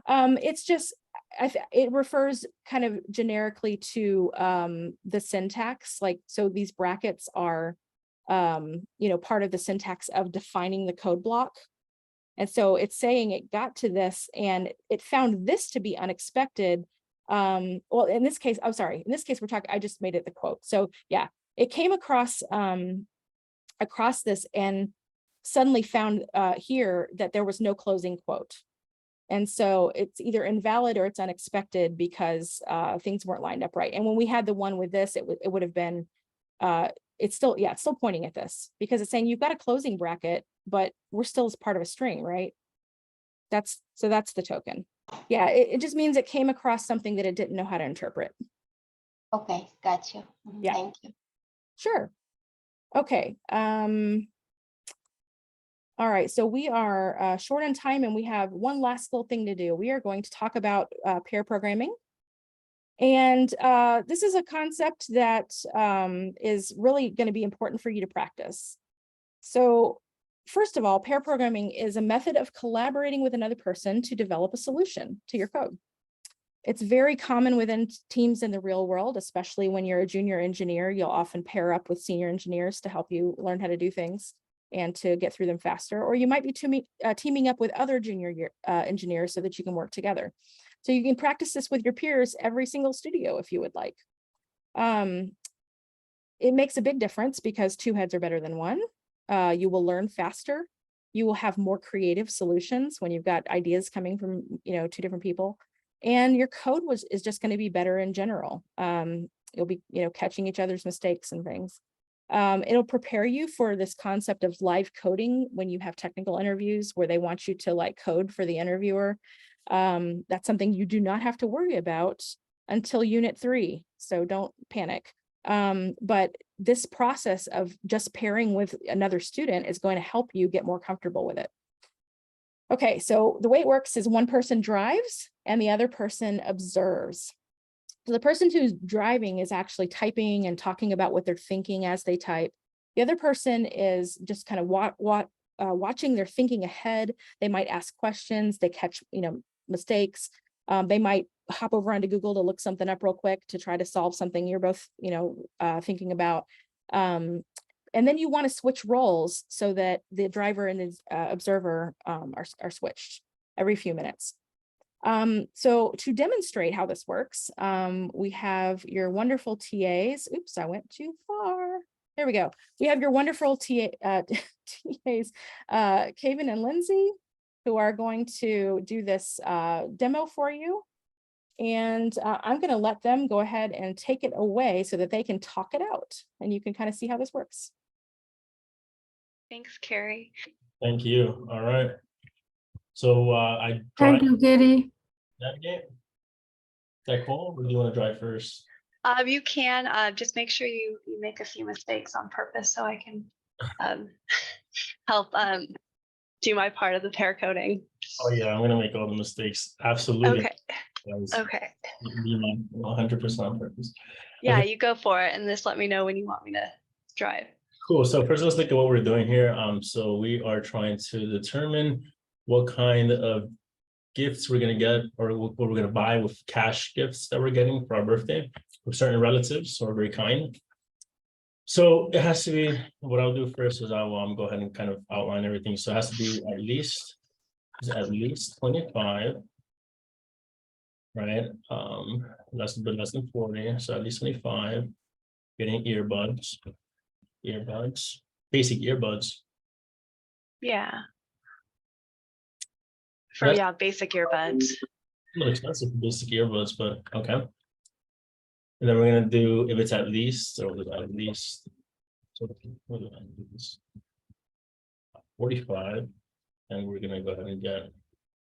It's just, it refers kind of generically to the syntax. Like, so these brackets are, part of the syntax of defining the code block. And so it's saying it got to this and it found this to be unexpected. Well, in this case, I'm sorry, in this case, I just made it the quote. So yeah, it came across this and suddenly found here that there was no closing quote. And so it's either invalid or it's unexpected because things weren't lined up right. And when we had the one with this, it would have been, it's still pointing at this because it's saying you've got a closing bracket, but we're still as part of a string, right? That's the token. Yeah, it just means it came across something that it didn't know how to interpret. Okay, got you. Yeah. Thank you. Sure. Okay. All right, so we are short on time and we have one last little thing to do. We are going to talk about pair programming. And this is a concept that is really going to be important for you to practice. So first of all, pair programming is a method of collaborating with another person to develop a solution to your code. It's very common within teams in the real world, especially when you're a junior engineer. You'll often pair up with senior engineers to help you learn how to do things and to get through them faster. Or you might be teaming up with other junior engineers so that you can work together. So you can practice this with your peers every single studio if you would like. It makes a big difference because two heads are better than one. You will learn faster. You will have more creative solutions when you've got ideas coming from two different people. And your code is just going to be better in general. You'll be catching each other's mistakes and things. It'll prepare you for this concept of live coding when you have technical interviews where they want you to like code for the interviewer. That's something you do not have to worry about until Unit 3, so don't panic. But this process of just pairing with another student is going to help you get more comfortable with it. Okay, so the way it works is one person drives and the other person observes. So the person who's driving is actually typing and talking about what they're thinking as they type. The other person is just kind of watching their thinking ahead. They might ask questions, they catch mistakes. They might hop over onto Google to look something up real quick to try to solve something you're both thinking about. And then you want to switch roles so that the driver and the observer are switched every few minutes. So to demonstrate how this works, we have your wonderful TAs. Oops, I went too far. There we go. We have your wonderful TAs, Kaven and Lindsay, who are going to do this demo for you. And I'm going to let them go ahead and take it away so that they can talk it out and you can kind of see how this works. Thanks, Carrie. Thank you. All right. So I Thank you, Katie. navigate. Is that cool? Or do you want to drive first? You can just make sure you make a few mistakes on purpose so I can help do my part of the pair coding. Oh yeah, I'm gonna make all the mistakes. Absolutely. Okay. Okay. 100% on purpose. Yeah, Okay. you go for it and just let me know when you want me to drive. Cool. So first, let's look at what we're doing here. So we are trying to determine what kind of gifts we're gonna get, or what we're gonna buy with cash gifts that we're getting for our birthday with certain relatives who are very kind. So it has to be, what I'll do first is I'll go ahead and kind of outline everything. So it has to be at least 25, right? Less than 40, so at least 25. Getting earbuds, basic earbuds. Yeah. For basic earbuds. A little expensive for basic earbuds, but okay. And then we're gonna do if it's at least, so at least, so what do I do this? 45, and we're gonna go ahead and get a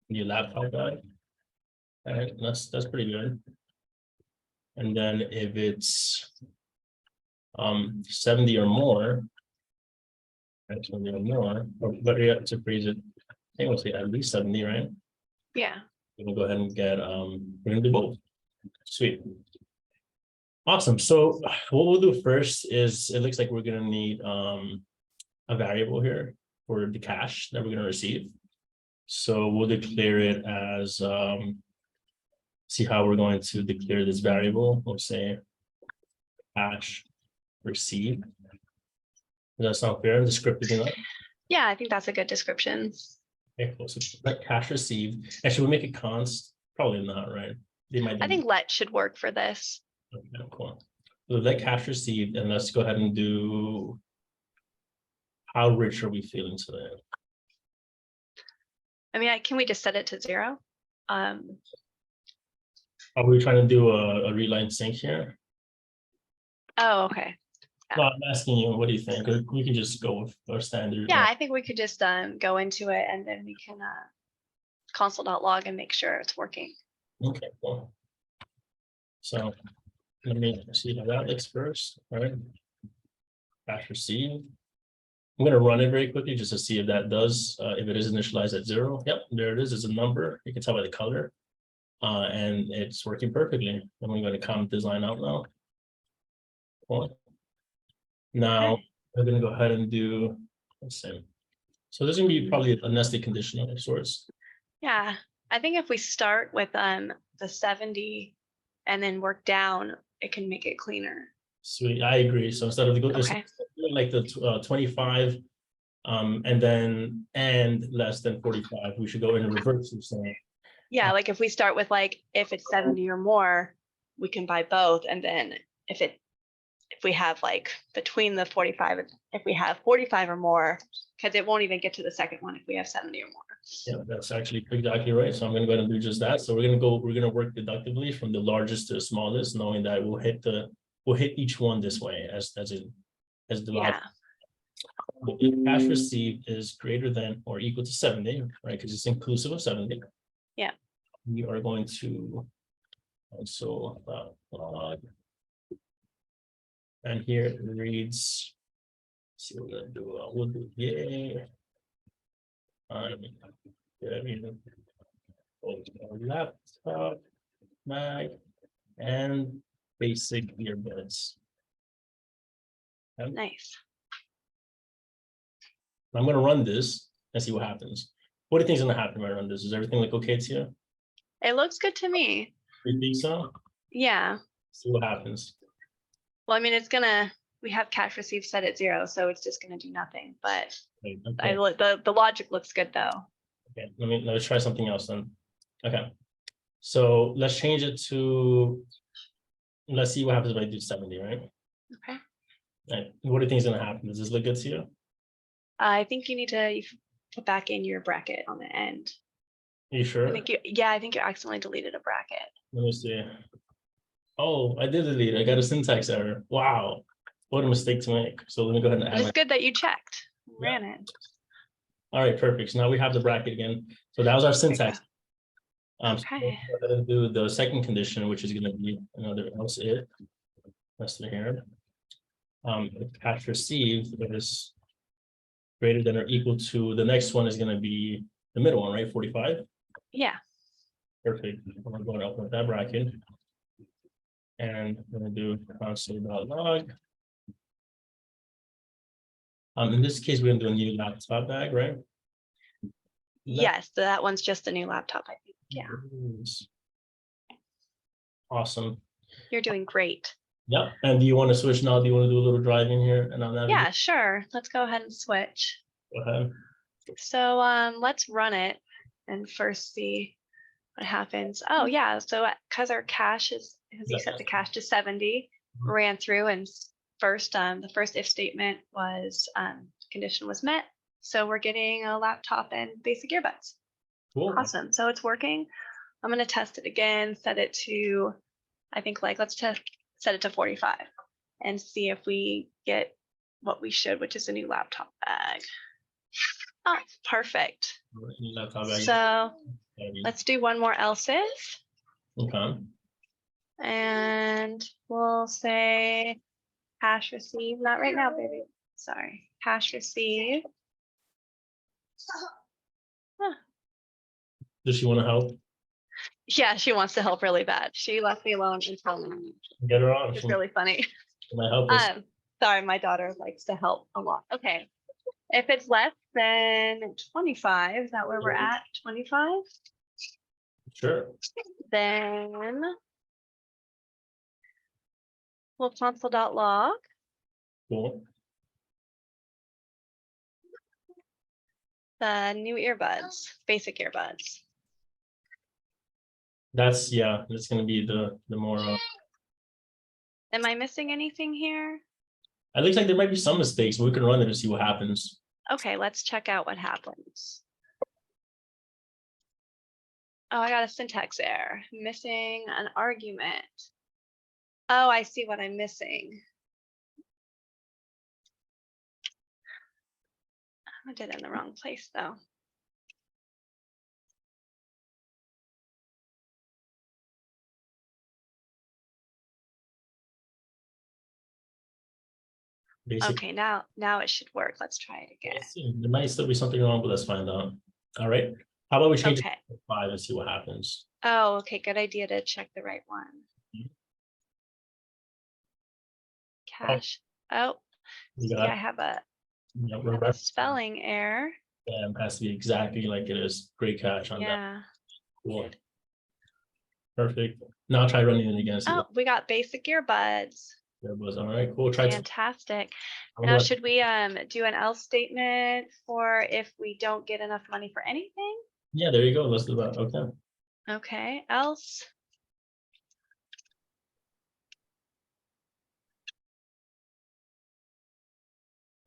new laptop guide. All right, that's pretty good. And then if it's 70 or more, right, 70 or more, or better yet, to phrase it, I think we'll say at least 70, right? Yeah. We're gonna go ahead and get we're gonna do both. Sweet. Awesome. So what we'll do first is it looks like we're gonna need a variable here for the cash that we're gonna receive. So we'll declare it as see how we're going to declare this variable. We'll say cash received. Does that sound fair and descriptive enough? Yeah, I think that's a good description. Okay, cool. So let cash received. Actually, we'll make it const. Probably not, right? They might. I think let should work for this. Okay, cool. So let cash received, and let's go ahead and do how rich are we feeling today? I mean, can we just set it to 0? Are we trying to do a reline sync here? Oh, okay. No, I'm asking you, what do you think? We can just go with our standard. Yeah, I think we could just go into it and then we can console.log and make sure it's working. Okay, cool. So let me see how that looks first. All right. Cash received. I'm gonna run it very quickly just to see if that does, if it is initialized at 0. Yep, there it is. It's a number. You can tell by the color. And it's working perfectly. I'm going to comment this line out now. Cool. Now we're going to go ahead and do, let's see. So this is going to be probably a nested conditional of sorts. Yeah, I think if we start with the 70 and then work down, it can make it cleaner. Sweet, I agree. So instead of like the 25, and then less than 45, we should go in reverse of saying. Yeah, like if we start with like, if it's 70 or more, we can buy both. And then if we have like between the 45, if we have 45 or more, because it won't even get to the second one if we have 70 or more. Yeah, that's actually exactly right. So I'm going to go ahead and do just that. So we're going to work deductively from the largest to the smallest, knowing that we'll hit each one this way as the Yeah. If cash received is greater than or equal to 70, right? Because it's inclusive of 70. Yeah. We are going to also log. And here it reads, let's see what we're gonna do. We'll do yay. Laptop, Mac, and basic earbuds. Nice. I'm gonna run this and see what happens. What do you think is gonna happen when I run this? Is everything like okay to you? It looks good to me. You think so? Yeah. See what happens. Well, I mean, we have cash received set at 0, so it's just gonna do nothing, but Okay. the logic looks good though. Okay, let's try something else then. Okay, so let's change it to, let's see what happens if I do 70, right? Okay. Right. What do you think is gonna happen? Does this look good to you? I think you need to put back in your bracket on the end. You sure? I think you accidentally deleted a bracket. Let me see. Oh, I did delete it. I got a syntax error. Wow, what a mistake to make. So let me go ahead and add It's good that you checked, ran it. All right, perfect. So now we have the bracket again. So that was our syntax. So Okay. we're going to do the second condition, which is going to be another else if. That's here. If cash received is greater than or equal to, the next one is going to be the middle one, right? 45. Yeah. Perfect. I'm going to open up that bracket. And I'm going to do console.log. In this case, we're going to do a new laptop bag, right? Yes, that one's just a new laptop, I think. Yeah. Awesome. You're doing great. Yeah. And do you want to switch now? Do you want to do a little driving here? And on Yeah, sure. Let's go ahead and switch. Go ahead. So let's run it and first see what happens. Oh yeah, so because our cache is, because you set the cache to 70, ran through and the first if statement was condition was met. So we're getting a laptop and basic earbuds. Cool. Awesome. So it's working. I'm going to test it again, set it to, I think let's set it to 45 and see if we get what we should, which is a new laptop bag. Oh, perfect. Laptop bag. So let's do one more else if. Okay. And we'll say cash receive, not right now, baby. Sorry, cash receive. Huh. Does she want to help? Yeah, she wants to help really bad. She left me alone until now. Get her on. It's really funny. Can I help us? Sorry, my daughter likes to help a lot. Okay. If it's less than 25, is that where we're at? 25? Sure. Then we'll console.log. Cool. The new earbuds, basic earbuds. That's going to be the more. Am I missing anything here? It looks like there might be some mistakes, but we can run it to see what happens. Okay, let's check out what happens. Oh, I got a syntax error. Missing an argument. Oh, I see what I'm missing. I did it in the wrong place though. Basic. Okay, now it should work. Let's try it again. Let's see. There might still be something wrong, but let's find out. All right. How about we change Okay. it to 5 and see what happens? Oh, okay, good idea to check the right one. Cache. Oh, You see, got I have a yeah, I we're have a spelling error. has to be exactly like it is. Great catch on that. Yeah. Cool. Perfect. Now try running it again. See Oh, what we got basic earbuds. that was. All right, cool. Try to Fantastic. I'm Now, gonna- should we do an else statement for if we don't get enough money for anything? yeah, there you go. Let's do that. Okay. Okay, else.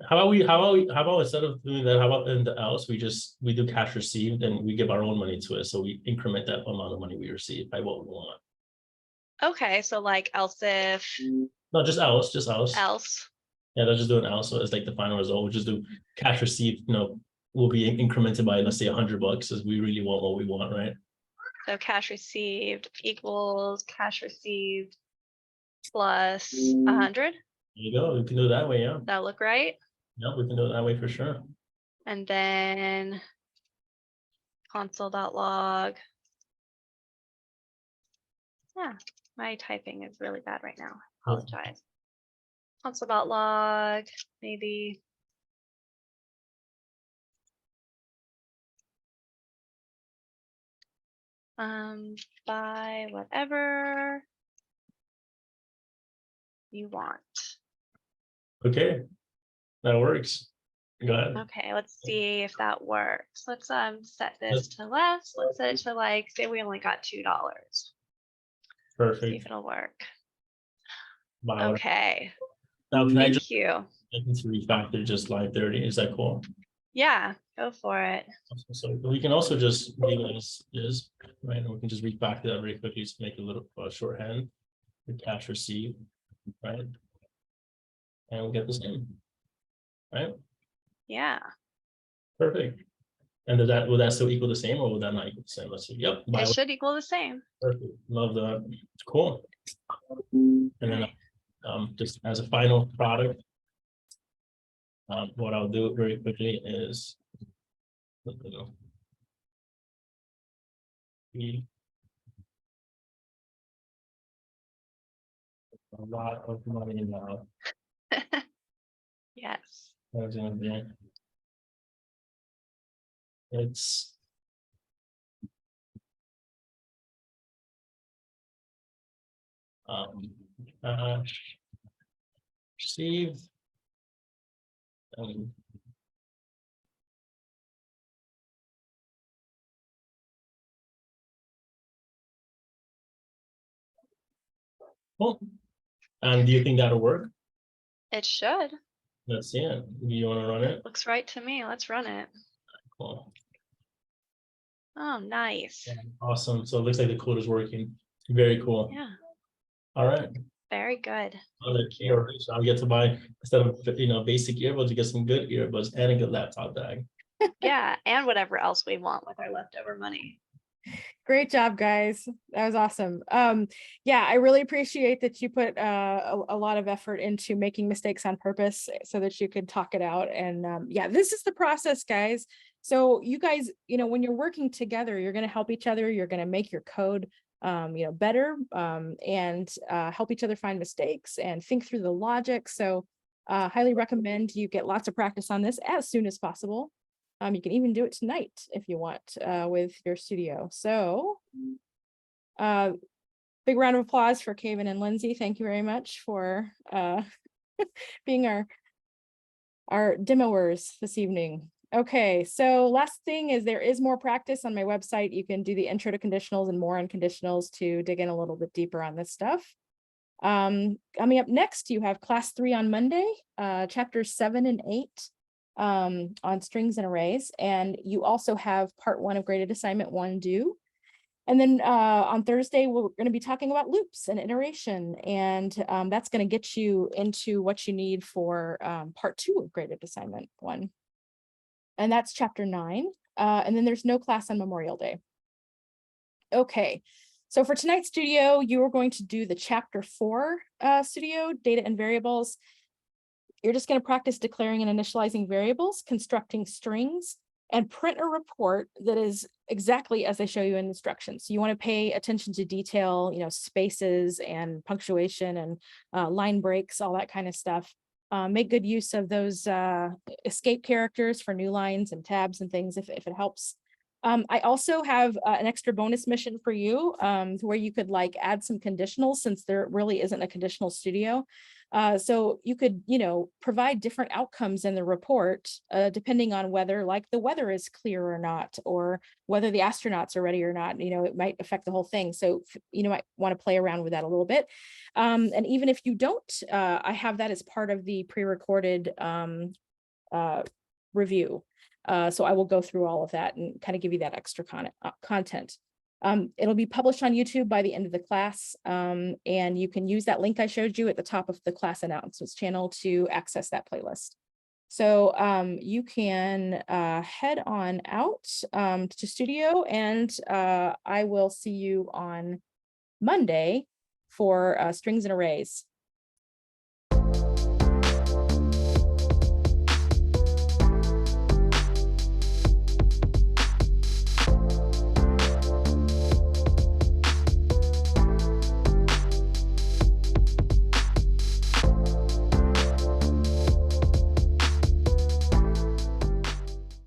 How about instead of doing that, how about in the else we do cash received and we give our own money to it. So we increment that amount of money we receive by what we want. Okay, so like else if No, just else, just else. else. Yeah, let's just do an else. So it's like the final result. We'll just do cash received, will be incremented by, let's say, $100 as we really want what we want, right? So cash received equals cash received plus 100. There you go. We can do it that way, yeah. That look right? Yeah, we can do it that way for sure. And then console.log. Yeah, my typing is really bad right now. Apologize. Console.log, maybe. By whatever you want. Okay, that works. Go ahead. Okay, let's see if that works. Let's set this to less. Let's set it to like, say we only got $2. See Perfect. if it'll work. Bye. Okay. Now can I Thank just you. refactor just line 30? Is that cool? Yeah, go for it. So we can also just leave it as is, right? And we can just refactor that very quickly to make a little shorthand. The cash received, right? And we get the same, right? Yeah. Perfect. And will that still equal the same, or will that not equal the same? Let's see. Yep. It should equal the same. Perfect. Love that. Cool. And then just as a final product, what I'll do very quickly is a lot of money now. Yes. That's gonna be. It's received. Cool. And do you think that'll work? It should. Let's see it. Do you want to run it? Looks right to me. Let's run it. Cool. Oh, nice. Awesome. So it looks like the code is working. Very cool. Yeah. All right. Very good. I'll get to buy, instead of basic earbuds, you get some good earbuds and a good laptop bag. Yeah, and whatever else we want with our leftover money. Great job, guys. That was awesome. Yeah, I really appreciate that you put a lot of effort into making mistakes on purpose so that you could talk it out. And yeah, this is the process, guys. So you guys, when you're working together, you're going to help each other. You're going to make your code, better and help each other find mistakes and think through the logic. So highly recommend you get lots of practice on this as soon as possible. You can even do it tonight if you want with your studio. So big round of applause for Kaven and Lindsay. Thank you very much for being our demoers this evening. Okay, so last thing is there is more practice on my website. You can do the intro to conditionals and more on conditionals to dig in a little bit deeper on this stuff. Coming up next, you have class 3 on Monday, chapters 7 and 8. On strings and arrays, and you also have part 1 of graded assignment 1 due. And then on Thursday, we're going to be talking about loops and iteration, and that's going to get you into what you need for part 2 of graded assignment 1. And that's chapter 9. And then there's no class on Memorial Day. Okay, so for tonight's studio, you are going to do the chapter 4 studio, data and variables. you're just going to practice declaring and initializing variables, constructing strings, and print a report that is exactly as they show you in instructions. So you want to pay attention to detail, you know, spaces and punctuation and line breaks, all that kind of stuff. Make good use of those escape characters for new lines and tabs and things if it helps. I also have an extra bonus mission for you where you could like add some conditionals since there really isn't a conditional studio. So you could, you know, provide different outcomes in the report depending on whether like the weather is clear or not, or whether the astronauts are ready or not. You know, it might affect the whole thing. So, you know, might want to play around with that a little bit. And even if you don't, I have that as part of the pre-recorded review. So I will go through all of that and kind of give you that extra content. It'll be published on YouTube by the end of the class, and you can use that link I showed you at the top of the class announcements channel to access that playlist. So you can head on out to studio, and I will see you on Monday for strings and arrays.